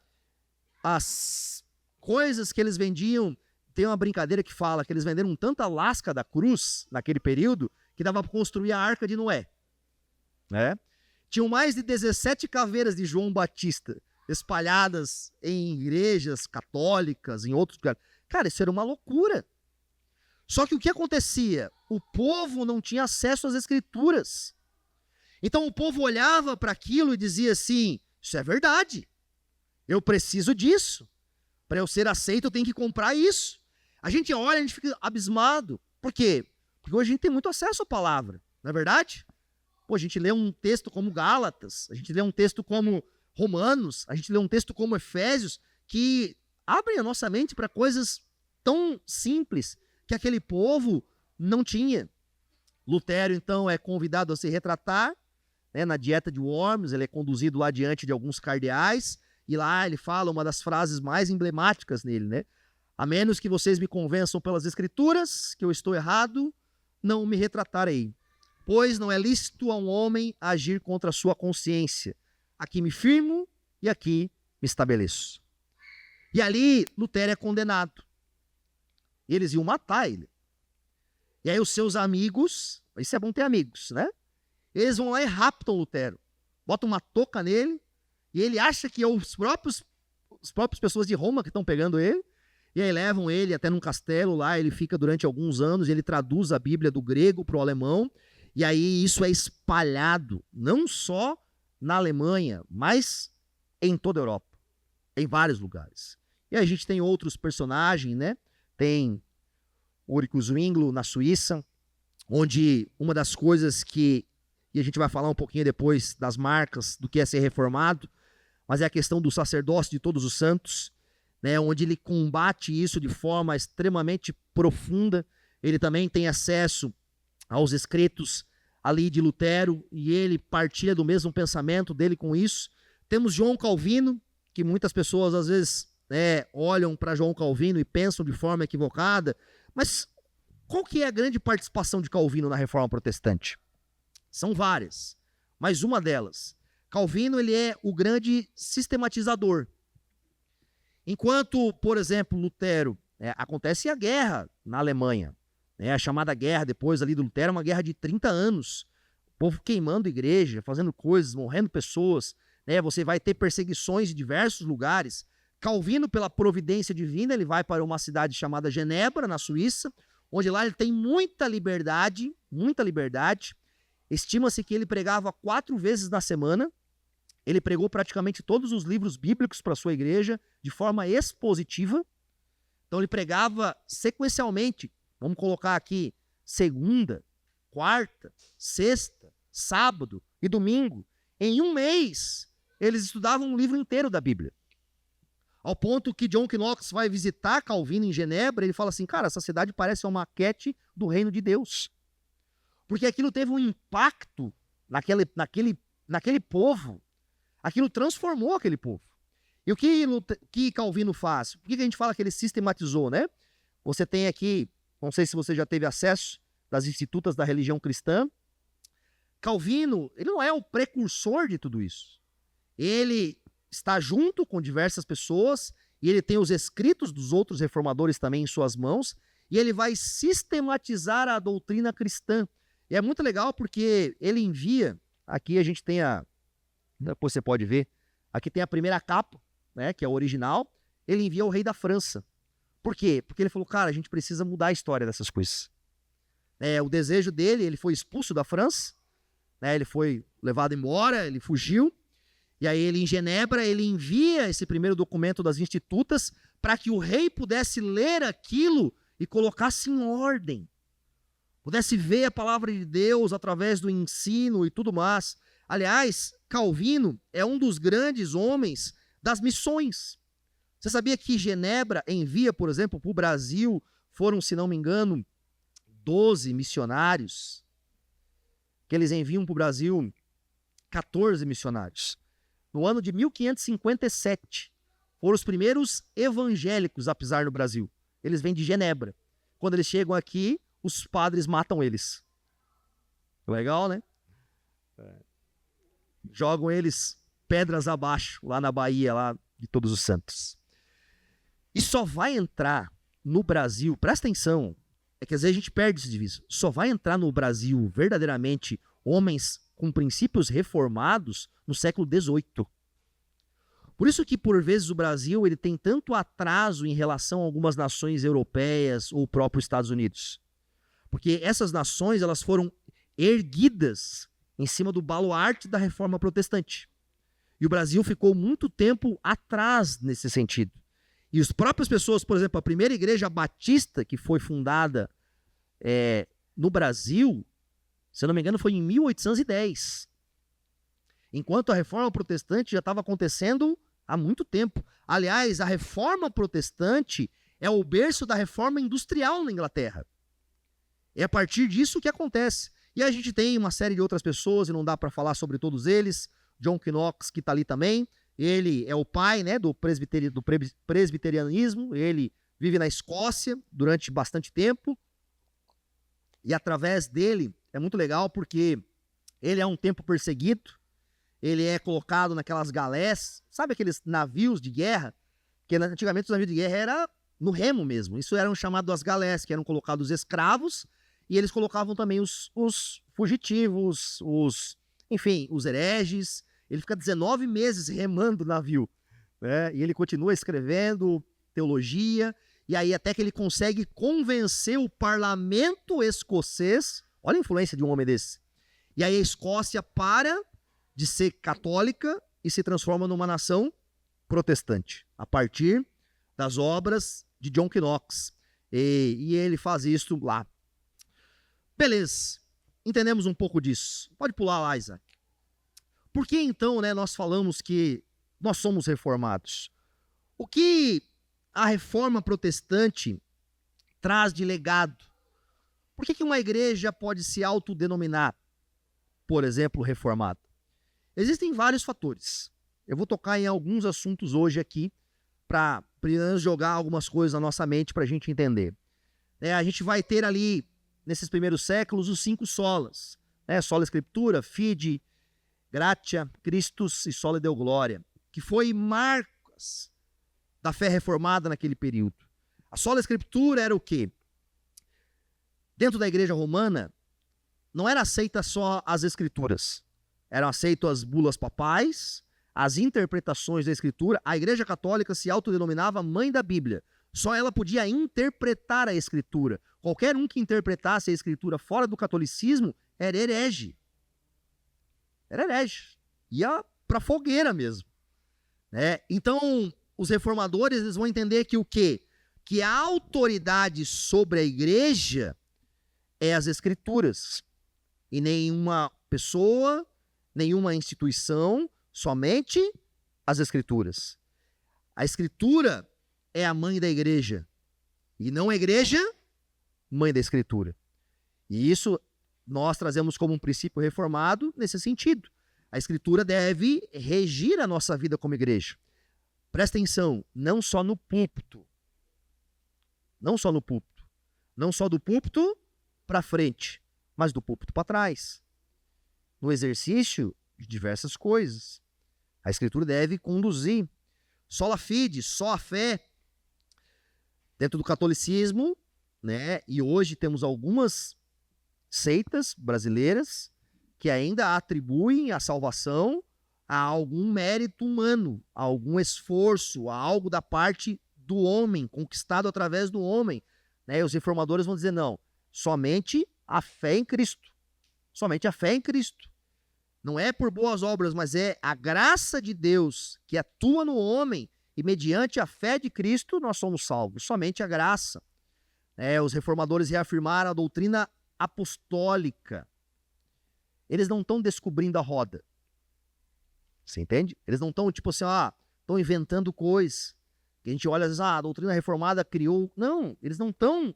as coisas que eles vendiam. Tem uma brincadeira que fala que eles venderam tanta lasca da cruz naquele período que dava para construir a Arca de Noé, né? Tinham mais de 17 caveiras de João Batista espalhadas em igrejas católicas, em outros lugares. Cara, isso era uma loucura. Só que o que acontecia? O povo não tinha acesso às Escrituras. Então o povo olhava para aquilo e dizia assim: isso é verdade, eu preciso disso. Para eu ser aceito, eu tenho que comprar isso. A gente olha, a gente fica abismado. Por quê? Porque hoje a gente tem muito acesso à palavra, não é verdade? Pô, a gente lê um texto como Gálatas, a gente lê um texto como Romanos, a gente lê um texto como Efésios, que abrem a nossa mente para coisas tão simples que aquele povo não tinha. Lutero, então, é convidado a se retratar, né, na dieta de Worms. Ele é conduzido lá diante de alguns cardeais, e lá ele fala uma das frases mais emblemáticas nele, né? A menos que vocês me convençam pelas Escrituras que eu estou errado, não me retratarei. Pois não é lícito a um homem agir contra a sua consciência. Aqui me firmo e aqui me estabeleço. E ali Lutero é condenado. Eles iam matar ele. E aí os seus amigos, isso é bom ter amigos, né? Eles vão lá e raptam Lutero. Botam uma touca nele, e ele acha que é as próprias pessoas de Roma que estão pegando ele. E aí levam ele até num castelo lá, ele fica durante alguns anos, ele traduz a Bíblia do grego para o alemão, e aí isso é espalhado, não só na Alemanha, mas em toda a Europa, em vários lugares. E aí a gente tem outros personagens, né? Tem Ulrich Zwinglio na Suíça, onde uma das coisas que, e a gente vai falar um pouquinho depois das marcas do que é ser reformado, mas é a questão do sacerdócio de todos os santos, né, onde ele combate isso de forma extremamente profunda. Ele também tem acesso aos escritos ali de Lutero, e ele partilha do mesmo pensamento dele com isso. Temos João Calvino, que muitas pessoas às vezes olham para João Calvino e pensam de forma equivocada, mas qual que é a grande participação de Calvino na Reforma Protestante? São várias, mas uma delas, Calvino, ele é o grande sistematizador. Enquanto, por exemplo, Lutero, acontece a guerra na Alemanha, a chamada guerra depois ali do Lutero, uma guerra de 30 anos, o povo queimando igreja, fazendo coisas, morrendo pessoas, você vai ter perseguições em diversos lugares. Calvino, pela providência divina, ele vai para uma cidade chamada Genebra, na Suíça, onde lá ele tem muita liberdade, Estima-se que ele pregava 4 vezes na semana. Ele pregou praticamente todos os livros bíblicos para a sua igreja de forma expositiva. Então ele pregava sequencialmente, vamos colocar aqui, segunda, quarta, sexta, sábado e domingo. Em um mês, eles estudavam um livro inteiro da Bíblia. Ao ponto que John Knox vai visitar Calvino em Genebra, ele fala assim, cara, essa cidade parece uma maquete do reino de Deus. Porque aquilo teve um impacto naquele povo, aquilo transformou aquele povo. E o que Calvino faz? Por que a gente fala que ele sistematizou, né? Você tem aqui, não sei se você já teve acesso, das Institutas da Religião Cristã. Calvino, ele não é o precursor de tudo isso. Ele está junto com diversas pessoas e ele tem os escritos dos outros reformadores também em suas mãos e ele vai sistematizar a doutrina cristã. E é muito legal porque ele envia, aqui a gente tem depois você pode ver, aqui tem a primeira capa, né, que é a original, ele envia ao rei da França. Por quê? Porque ele falou, cara, a gente precisa mudar a história dessas coisas. O desejo dele, ele foi expulso da França, né, ele foi levado embora, ele fugiu, e aí ele em Genebra, ele envia esse primeiro documento das Institutas para que o rei pudesse ler aquilo e colocasse em ordem. Pudesse ver a palavra de Deus através do ensino e tudo mais. Aliás, Calvino é um dos grandes homens das missões. Você sabia que Genebra envia, por exemplo, para o Brasil, foram, se não me engano, 12 missionários, que eles enviam para o Brasil 14 missionários. No ano de 1557, foram os primeiros evangélicos a pisar no Brasil. Eles vêm de Genebra. Quando eles chegam aqui, os padres matam eles. Legal, né? Jogam eles pedras abaixo, lá na Bahia, lá de Todos os Santos. E só vai entrar no Brasil, presta atenção, é que às vezes a gente perde isso de vista, só vai entrar no Brasil verdadeiramente homens com princípios reformados no século XVIII. Por isso que, por vezes, o Brasil ele tem tanto atraso em relação a algumas nações europeias ou o próprio Estados Unidos. Porque essas nações elas foram erguidas em cima do baluarte da reforma protestante. E o Brasil ficou muito tempo atrás nesse sentido. E as próprias pessoas, por exemplo, a primeira igreja batista que foi fundada no Brasil, se eu não me engano, foi em 1810. Enquanto a reforma protestante já estava acontecendo há muito tempo. Aliás, a reforma protestante é o berço da reforma industrial na Inglaterra. É a partir disso que acontece. E a gente tem uma série de outras pessoas, e não dá para falar sobre todos eles. John Knox, que está ali também. Ele é o pai, né, do presbiterianismo. Ele vive na Escócia durante bastante tempo. E através dele, é muito legal porque ele é um tempo perseguido. Ele é colocado naquelas galés, sabe aqueles navios de guerra? Que antigamente os navios de guerra era no remo mesmo. Isso eram chamados as galés, que eram colocados escravos, e eles colocavam também os fugitivos, enfim, os hereges. Ele fica 19 meses remando o navio, né? E ele continua escrevendo teologia, e aí até que ele consegue convencer o parlamento escocês, olha a influência de um homem desse, e aí a Escócia para de ser católica e se transforma numa nação protestante, a partir das obras de John Knox. E ele faz isso lá. Beleza, entendemos um pouco disso. Pode pular lá, Isaac. Por que então, né, nós falamos que nós somos reformados? O que a reforma protestante traz de legado? Por que uma igreja pode se autodenominar, por exemplo, reformada? Existem vários fatores. Eu vou tocar em alguns assuntos hoje aqui para jogar algumas coisas na nossa mente para a gente entender. A gente vai ter ali, nesses primeiros séculos, os 5 solas. Sola Escritura, Fide, Gratia, Christus e Sola Deo Gloria, que foi marcas da fé reformada naquele período. A Sola Escritura era o quê? Dentro da igreja romana, não era aceita só as escrituras. Eram aceitas as bulas papais, as interpretações da Escritura. A Igreja Católica se autodenominava mãe da Bíblia. Só ela podia interpretar a Escritura. Qualquer um que interpretasse a Escritura fora do catolicismo era herege. Era herege. Ia para fogueira mesmo. Né? Então, os reformadores eles vão entender que o quê? Que a autoridade sobre a igreja é as escrituras. E nenhuma pessoa, nenhuma instituição, somente as escrituras. A escritura é a mãe da igreja. E não a igreja, mãe da escritura. E isso nós trazemos como um princípio reformado nesse sentido. A escritura deve regir a nossa vida como igreja. Presta atenção, não só no púlpito. Não só no púlpito. Não só do púlpito para frente, mas do púlpito para trás. No exercício de diversas coisas. A escritura deve conduzir. Sola fide, só a fé. Dentro do catolicismo, né? E hoje temos algumas seitas brasileiras que ainda atribuem a salvação a algum mérito humano, a algum esforço, a algo da parte do homem, conquistado através do homem. Né? E os reformadores vão dizer, não, somente a fé em Cristo. Somente a fé em Cristo. Não é por boas obras, mas é a graça de Deus que atua no homem e mediante a fé de Cristo nós somos salvos. Somente a graça. Os reformadores reafirmaram a doutrina apostólica. Eles não estão descobrindo a roda. Você entende? Eles não estão, tipo assim, estão inventando coisas. Que a gente olha, às vezes, a doutrina reformada criou. Não, eles não estão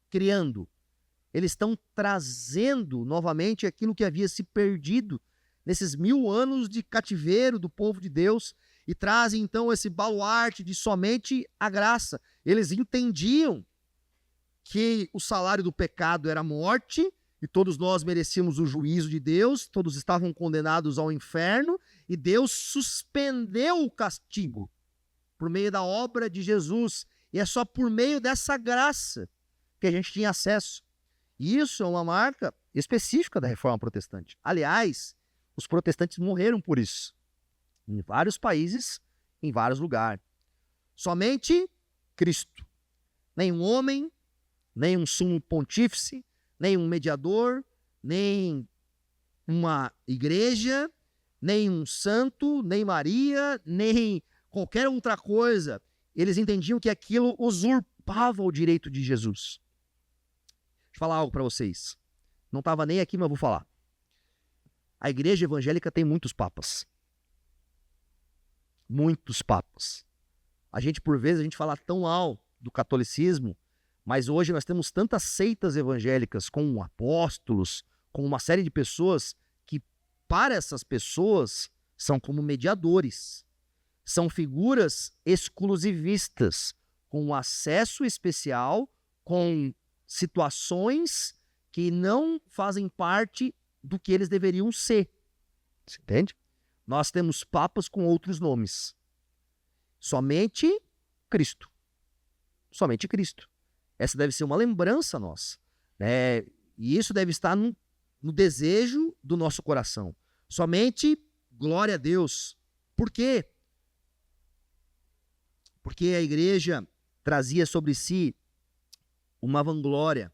criando. Eles estão trazendo novamente aquilo que havia se perdido nesses 1000 anos de cativeiro do povo de Deus e trazem, então, esse baluarte de somente a graça. Eles entendiam que o salário do pecado era a morte, e todos nós merecíamos o juízo de Deus, todos estavam condenados ao inferno, e Deus suspendeu o castigo por meio da obra de Jesus. E é só por meio dessa graça que a gente tinha acesso. E isso é uma marca específica da Reforma Protestante. Aliás, os protestantes morreram por isso. Em vários países, em vários lugares. Somente Cristo. Nem um homem, nem um sumo pontífice, nem um mediador, nem uma igreja, nem um santo, nem Maria, nem qualquer outra coisa. Eles entendiam que aquilo usurpava o direito de Jesus. Deixa eu falar algo para vocês. Não estava nem aqui, mas vou falar. A igreja evangélica tem muitos papas. Muitos papas. Por vezes, a gente fala tão alto do catolicismo, mas hoje nós temos tantas seitas evangélicas com apóstolos, com uma série de pessoas que, para essas pessoas, são como mediadores. São figuras exclusivistas, com acesso especial, com situações que não fazem parte do que eles deveriam ser. Você entende? Nós temos papas com outros nomes. Somente Cristo. Somente Cristo. Essa deve ser uma lembrança nossa. Né? E isso deve estar no desejo do nosso coração. Somente glória a Deus. Por quê? Porque a igreja trazia sobre si uma vanglória.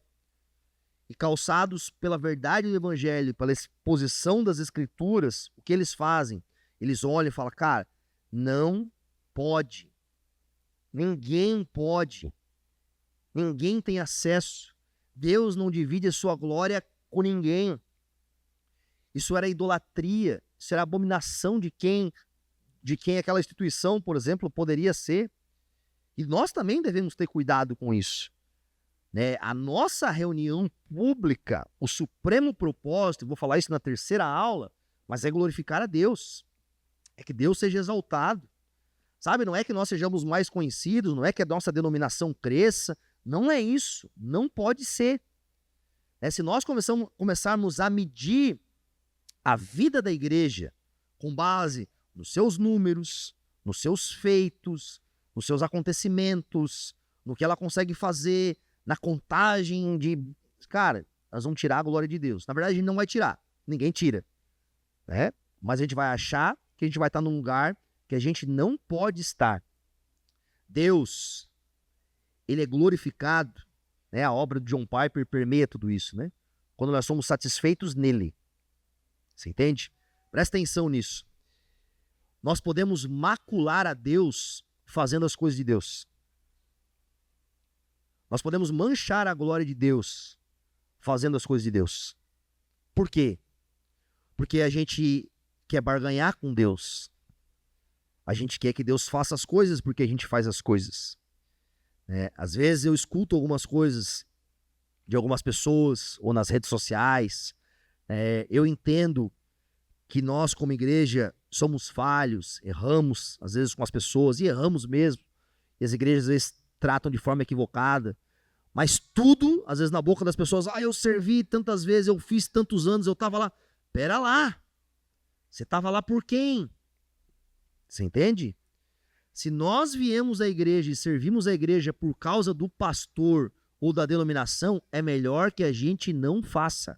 E calçados pela verdade do evangelho, pela exposição das escrituras, o que eles fazem? Eles olham e falam, cara, não pode. Ninguém pode. Ninguém tem acesso. Deus não divide a sua glória com ninguém. Isso era idolatria, isso era abominação de quem aquela instituição, por exemplo, poderia ser. E nós também devemos ter cuidado com isso. Né? A nossa reunião pública, o supremo propósito, vou falar isso na terceira aula, mas é glorificar a Deus. É que Deus seja exaltado. Sabe, não é que nós sejamos mais conhecidos, não é que a nossa denominação cresça, não é isso, não pode ser. Se nós começarmos a medir a vida da igreja com base nos seus números, nos seus feitos, nos seus acontecimentos, no que ela consegue fazer, na contagem de... Cara, nós vamos tirar a glória de Deus. Na verdade, a gente não vai tirar, ninguém tira. Né? Mas a gente vai achar que a gente vai estar num lugar que a gente não pode estar. Deus, ele é glorificado, né? A obra de John Piper permeia tudo isso, né? Quando nós somos satisfeitos nele. Você entende? Presta atenção nisso. Nós podemos macular a Deus fazendo as coisas de Deus. Nós podemos manchar a glória de Deus fazendo as coisas de Deus. Por quê? Porque a gente quer barganhar com Deus. A gente quer que Deus faça as coisas porque a gente faz as coisas. Às vezes eu escuto algumas coisas de algumas pessoas ou nas redes sociais. Eu entendo que nós, como igreja, somos falhos, erramos, às vezes, com as pessoas, e erramos mesmo. E as igrejas, às vezes, tratam de forma equivocada. Mas tudo, às vezes, na boca das pessoas, eu servi tantas vezes, eu fiz tantos anos, eu estava lá. Pera lá, você estava lá por quem? Você entende? Se nós viemos à igreja e servimos a igreja por causa do pastor ou da denominação, é melhor que a gente não faça.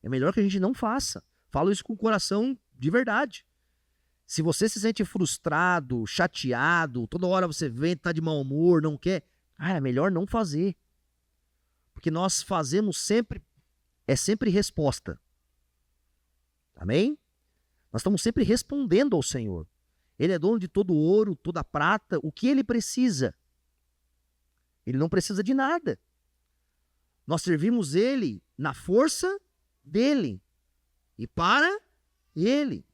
É melhor que a gente não faça. Falo isso com o coração de verdade. Se você se sente frustrado, chateado, toda hora você vem, tá de mau humor, não quer, é melhor não fazer. Porque nós fazemos sempre, é sempre resposta. Amém? Nós estamos sempre respondendo ao Senhor. Ele é dono de todo ouro, toda prata, o que ele precisa. Ele não precisa de nada. Nós servimos ele na força dele e para ele.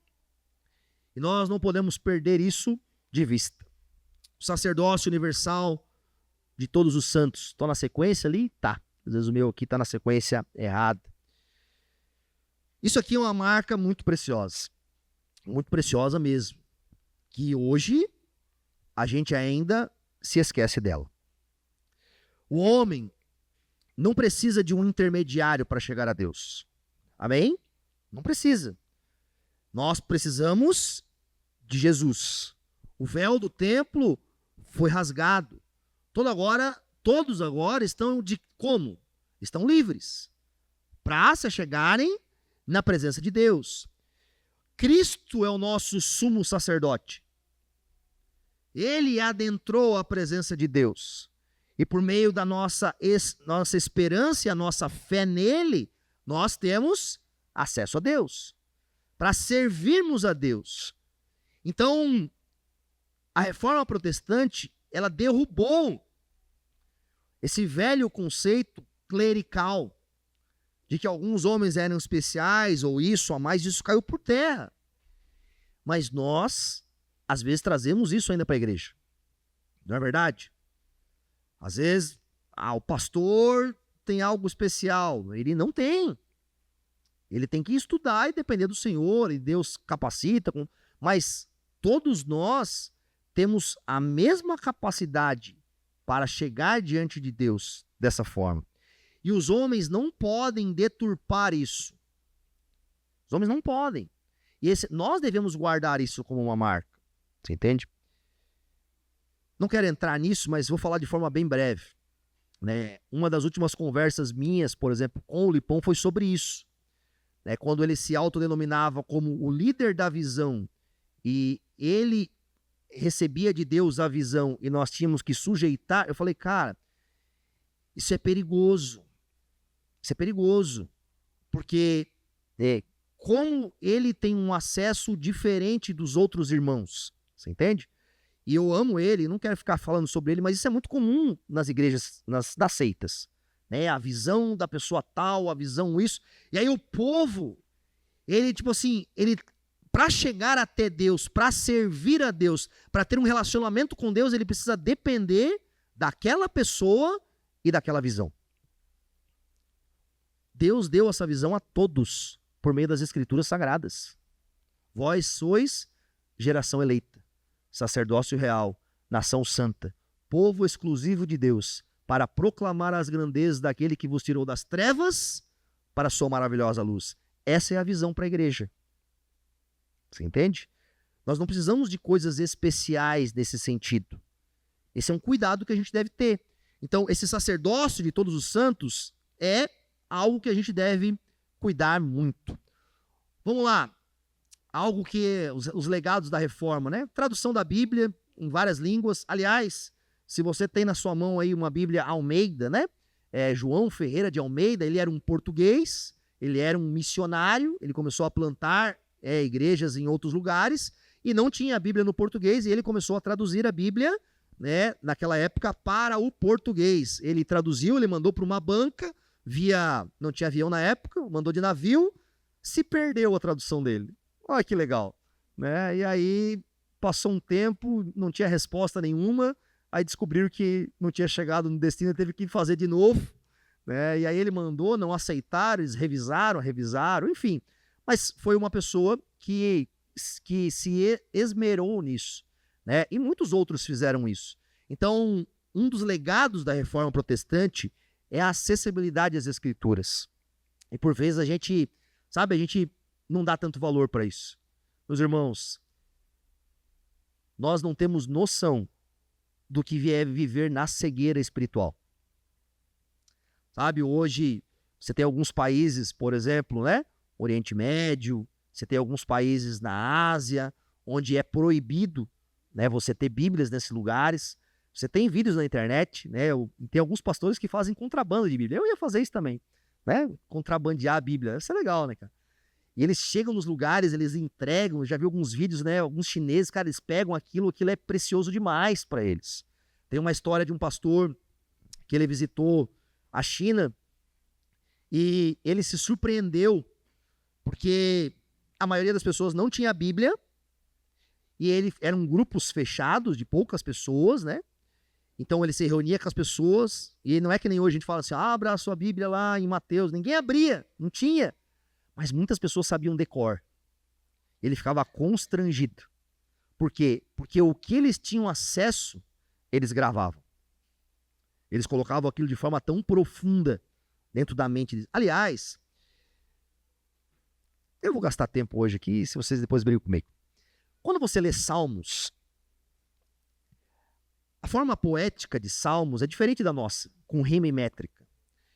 E nós não podemos perder isso de vista. O sacerdócio universal de todos os santos. Estou na sequência ali? Tá. Às vezes o meu aqui está na sequência errada. Isso aqui é uma marca muito preciosa. Muito preciosa mesmo. Que hoje a gente ainda se esquece dela. O homem não precisa de um intermediário para chegar a Deus. Amém? Não precisa. Nós precisamos de Jesus. O véu do templo foi rasgado. Todos agora estão de como? Estão livres para se chegarem na presença de Deus. Cristo é o nosso sumo sacerdote. Ele adentrou a presença de Deus. E por meio da nossa esperança e a nossa fé nele, nós temos acesso a Deus. Para servirmos a Deus. Então, a reforma protestante, ela derrubou esse velho conceito clerical de que alguns homens eram especiais ou isso a mais, isso caiu por terra. Mas nós, às vezes, trazemos isso ainda para a igreja. Não é verdade? Às vezes, o pastor tem algo especial. Ele não tem. Ele tem que estudar e depender do Senhor, e Deus capacita. Mas todos nós temos a mesma capacidade para chegar diante de Deus dessa forma. E os homens não podem deturpar isso. Os homens não podem. E nós devemos guardar isso como uma marca. Você entende? Não quero entrar nisso, mas vou falar de forma bem breve. Uma das últimas conversas minhas, por exemplo, com o Lipão foi sobre isso. Quando ele se autodenominava como o líder da visão e ele recebia de Deus a visão e nós tínhamos que sujeitar, eu falei, cara, isso é perigoso. Isso é perigoso. Porque como ele tem um acesso diferente dos outros irmãos. Você entende? E eu amo ele, não quero ficar falando sobre ele, mas isso é muito comum nas igrejas, das seitas. A visão da pessoa tal, a visão isso. E aí o povo, ele para chegar até Deus, para servir a Deus, para ter um relacionamento com Deus, ele precisa depender daquela pessoa e daquela visão. Deus deu essa visão a todos, por meio das Escrituras Sagradas. Vós sois geração eleita, sacerdócio real, nação santa, povo exclusivo de Deus, para proclamar as grandezas daquele que vos tirou das trevas para a sua maravilhosa luz. Essa é a visão para a igreja. Você entende? Nós não precisamos de coisas especiais nesse sentido. Esse é um cuidado que a gente deve ter. Então, esse sacerdócio de todos os santos é algo que a gente deve cuidar muito. Vamos lá. Algo que os legados da reforma, Tradução da Bíblia em várias línguas. Aliás, se você tem na sua mão aí uma Bíblia Almeida, João Ferreira de Almeida, ele era um português, ele era um missionário, ele começou a plantar igrejas em outros lugares e não tinha a Bíblia no português, e ele começou a traduzir a Bíblia, né, naquela época para o português. Ele traduziu, ele mandou para uma banca, não tinha avião na época, mandou de navio, se perdeu a tradução dele. Olha que legal, né? E aí passou um tempo, não tinha resposta nenhuma, aí descobriram que não tinha chegado no destino, teve que fazer de novo, né? E aí ele mandou, não aceitaram, eles revisaram, enfim. Mas foi uma pessoa que se esmerou nisso, né? E muitos outros fizeram isso. Então, um dos legados da Reforma Protestante é a acessibilidade às Escrituras. E por vezes a gente não dá tanto valor para isso. Meus irmãos, nós não temos noção do que é viver na cegueira espiritual. Sabe, hoje você tem alguns países, por exemplo, né? Oriente Médio, você tem alguns países na Ásia, onde é proibido, né, você ter Bíblias nesses lugares. Você tem vídeos na internet, né? Tem alguns pastores que fazem contrabando de Bíblia. Eu ia fazer isso também, né? Contrabandear a Bíblia. Isso é legal, né, cara? E eles chegam nos lugares, eles entregam. Eu já vi alguns vídeos, né? Alguns chineses, cara, eles pegam aquilo é precioso demais para eles. Tem uma história de um pastor que ele visitou a China e ele se surpreendeu porque a maioria das pessoas não tinha Bíblia e eram grupos fechados de poucas pessoas, né? Então ele se reunia com as pessoas e não é que nem hoje a gente fala assim, abra a sua Bíblia lá em Mateus. Ninguém abria, não tinha. Mas muitas pessoas sabiam decor. Ele ficava constrangido. Por quê? Porque o que eles tinham acesso, eles gravavam. Eles colocavam aquilo de forma tão profunda dentro da mente deles. Aliás, eu vou gastar tempo hoje aqui, se vocês depois brigam comigo. Quando você lê Salmos, a forma poética de Salmos é diferente da nossa, com rima e métrica.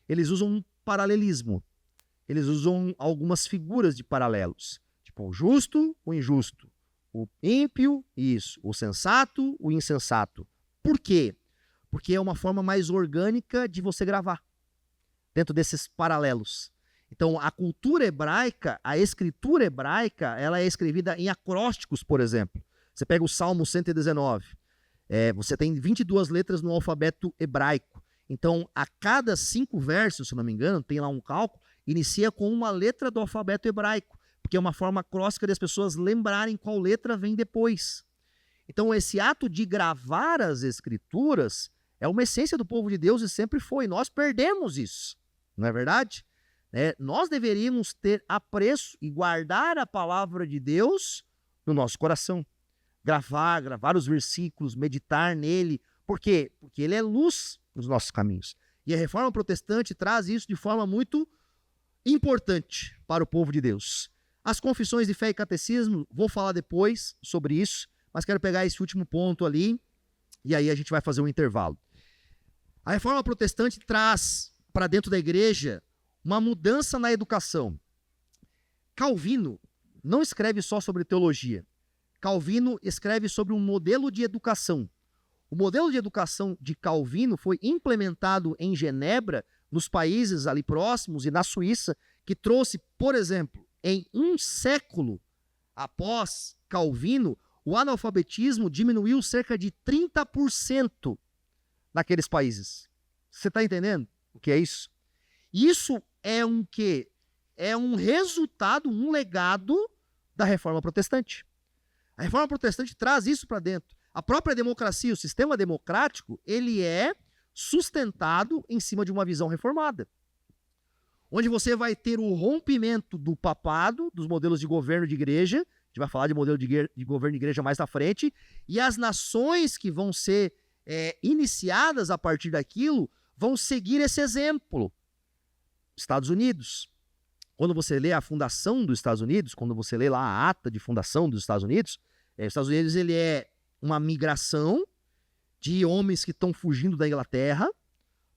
Eles usam um paralelismo. Eles usam algumas figuras de paralelos. Tipo, o justo, o injusto. O ímpio, isso. O sensato, o insensato. Por quê? Porque é uma forma mais orgânica de você gravar dentro desses paralelos. Então, a cultura hebraica, a escritura hebraica, ela é escrevida em acrósticos, por exemplo. Você pega o Salmo 119. Você tem 22 letras no alfabeto hebraico. Então, a cada 5 versos, se não me engano, tem lá um cálculo, inicia com uma letra do alfabeto hebraico, porque é uma forma acróstica das pessoas lembrarem qual letra vem depois. Então, esse ato de gravar as escrituras é uma essência do povo de Deus e sempre foi. Nós perdemos isso, não é verdade? Nós deveríamos ter apreço e guardar a palavra de Deus no nosso coração. Gravar os versículos, meditar nele. Por quê? Porque ele é luz nos nossos caminhos. E a Reforma Protestante traz isso de forma muito importante para o povo de Deus. As confissões de fé e catecismo, vou falar depois sobre isso, mas quero pegar esse último ponto ali e aí a gente vai fazer um intervalo. A Reforma Protestante traz para dentro da igreja uma mudança na educação. Calvino não escreve só sobre teologia. Calvino escreve sobre um modelo de educação. O modelo de educação de Calvino foi implementado em Genebra, nos países ali próximos e na Suíça, que trouxe, por exemplo, em um século após Calvino, o analfabetismo diminuiu cerca de 30% naqueles países. Você está entendendo o que é isso? Isso é um quê? É um resultado, um legado da Reforma Protestante. A Reforma Protestante traz isso para dentro. A própria democracia, o sistema democrático, ele é sustentado em cima de uma visão reformada. Onde você vai ter o rompimento do papado, dos modelos de governo de igreja, a gente vai falar de modelo de governo de igreja mais à frente, e as nações que vão ser iniciadas a partir daquilo vão seguir esse exemplo. Estados Unidos. Quando você lê a fundação dos Estados Unidos, quando você lê lá a ata de fundação dos Estados Unidos, os Estados Unidos ele é uma migração de homens que estão fugindo da Inglaterra,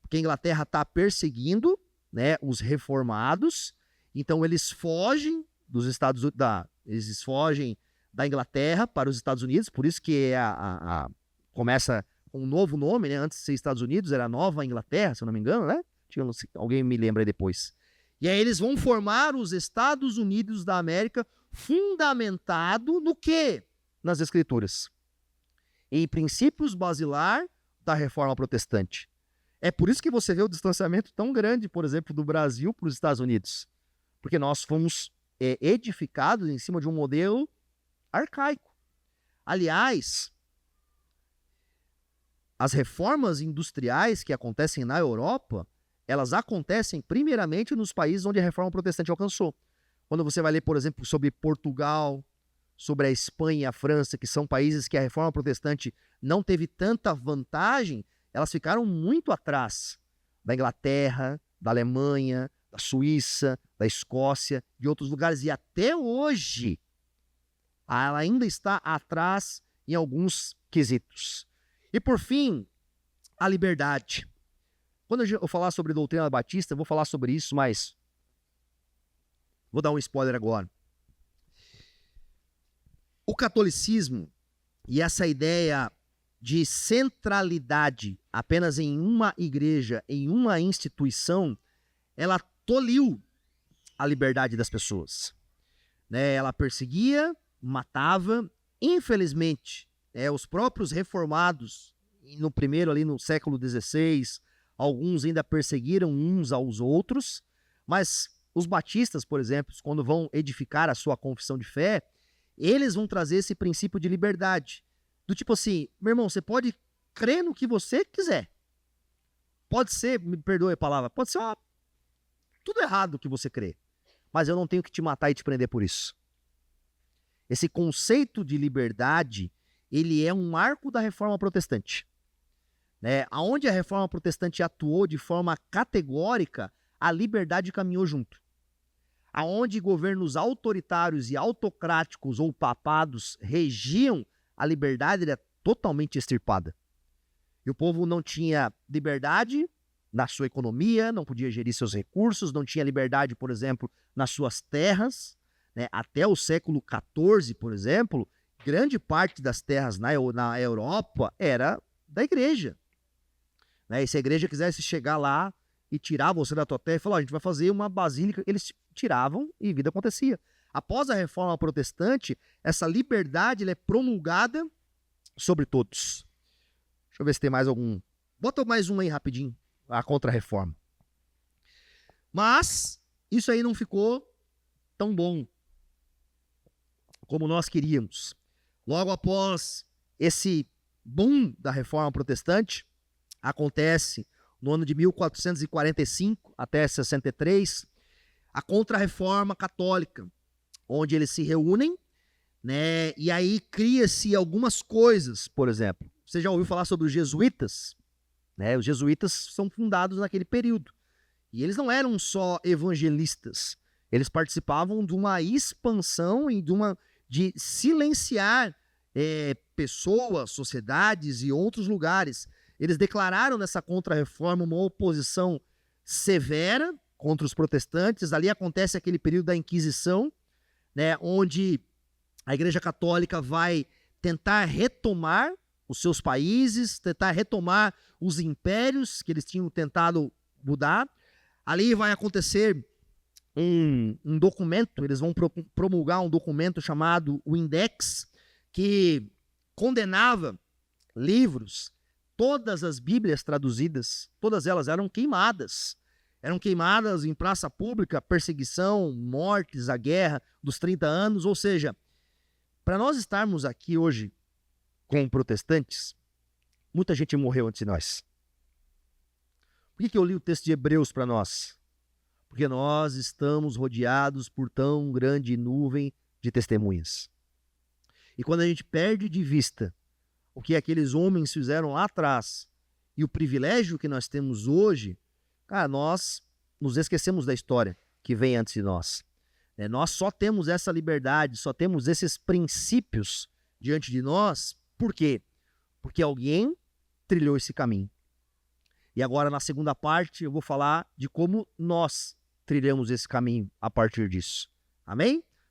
porque a Inglaterra está perseguindo, né, os reformados, então eles fogem eles fogem da Inglaterra para os Estados Unidos, por isso que começa com um novo nome, né? Antes de ser Estados Unidos, era Nova Inglaterra, se eu não me engano, né? Alguém me lembra aí depois. E aí eles vão formar os Estados Unidos da América fundamentado no quê? Nas Escrituras. Em princípios basilar da Reforma Protestante. É por isso que você vê o distanciamento tão grande, por exemplo, do Brasil para os Estados Unidos. Porque nós fomos edificados em cima de um modelo arcaico. Aliás, as reformas industriais que acontecem na Europa, elas acontecem primeiramente nos países onde a Reforma Protestante alcançou. Quando você vai ler, por exemplo, sobre Portugal, sobre a Espanha e a França, que são países que a Reforma Protestante não teve tanta vantagem, elas ficaram muito atrás da Inglaterra, da Alemanha, da Suíça, da Escócia, de outros lugares. E até hoje, ela ainda está atrás em alguns quesitos. E por fim, a liberdade. Quando eu falar sobre doutrina batista, eu vou falar sobre isso, mas vou dar um spoiler agora. O catolicismo e essa ideia de centralidade apenas em uma igreja, em uma instituição, ela tolhiu a liberdade das pessoas. Ela perseguia, matava, infelizmente, os próprios reformados, no primeiro ali no século XVI, alguns ainda perseguiram uns aos outros, mas os batistas, por exemplo, quando vão edificar a sua confissão de fé, eles vão trazer esse princípio de liberdade. Do tipo assim, meu irmão, você pode crer no que você quiser. Pode ser, me perdoe a palavra, pode ser tudo errado o que você crê. Mas eu não tenho que te matar e te prender por isso. Esse conceito de liberdade, ele é um marco da Reforma Protestante. Aonde a Reforma Protestante atuou de forma categórica, a liberdade caminhou junto. Aonde governos autoritários e autocráticos ou papados regiam, a liberdade era totalmente extirpada. E o povo não tinha liberdade na sua economia, não podia gerir seus recursos, não tinha liberdade, por exemplo, nas suas terras. Até o século XIV, por exemplo, grande parte das terras na Europa era da igreja. E se a igreja quisesse chegar lá e tirar você da tua terra e falar, a gente vai fazer uma basílica, eles tiravam e vida acontecia. Após a Reforma Protestante, essa liberdade é promulgada sobre todos. Deixa eu ver se tem mais algum. Bota mais um aí rapidinho, a Contra-Reforma. Mas isso aí não ficou tão bom como nós queríamos. Logo após esse boom da Reforma Protestante, acontece no ano de 1445 até 63, a Contra-Reforma Católica, onde eles se reúnem, e aí cria-se algumas coisas, por exemplo. Você já ouviu falar sobre os jesuítas? Os jesuítas são fundados naquele período. E eles não eram só evangelistas, eles participavam de uma expansão e de silenciar pessoas, sociedades e outros lugares. Eles declararam nessa Contra-Reforma uma oposição severa contra os protestantes. Ali acontece aquele período da Inquisição, onde a Igreja Católica vai tentar retomar os seus países, tentar retomar os impérios que eles tinham tentado mudar. Ali vai acontecer um documento, eles vão promulgar um documento chamado o Index, que condenava livros. Todas as Bíblias traduzidas, todas elas eram queimadas. Eram queimadas em praça pública, perseguição, mortes, a guerra dos 30 anos. Ou seja, para nós estarmos aqui hoje com protestantes, muita gente morreu antes de nós. Por que eu li o texto de Hebreus para nós? Porque nós estamos rodeados por tão grande nuvem de testemunhas. E quando a gente perde de vista o que aqueles homens fizeram lá atrás e o privilégio que nós temos hoje, nós nos esquecemos da história que vem antes de nós. Nós só temos essa liberdade, só temos esses princípios diante de nós. Por quê? Porque alguém trilhou esse caminho. E agora, na segunda parte, eu vou falar de como nós trilhamos esse caminho a partir disso. Amém?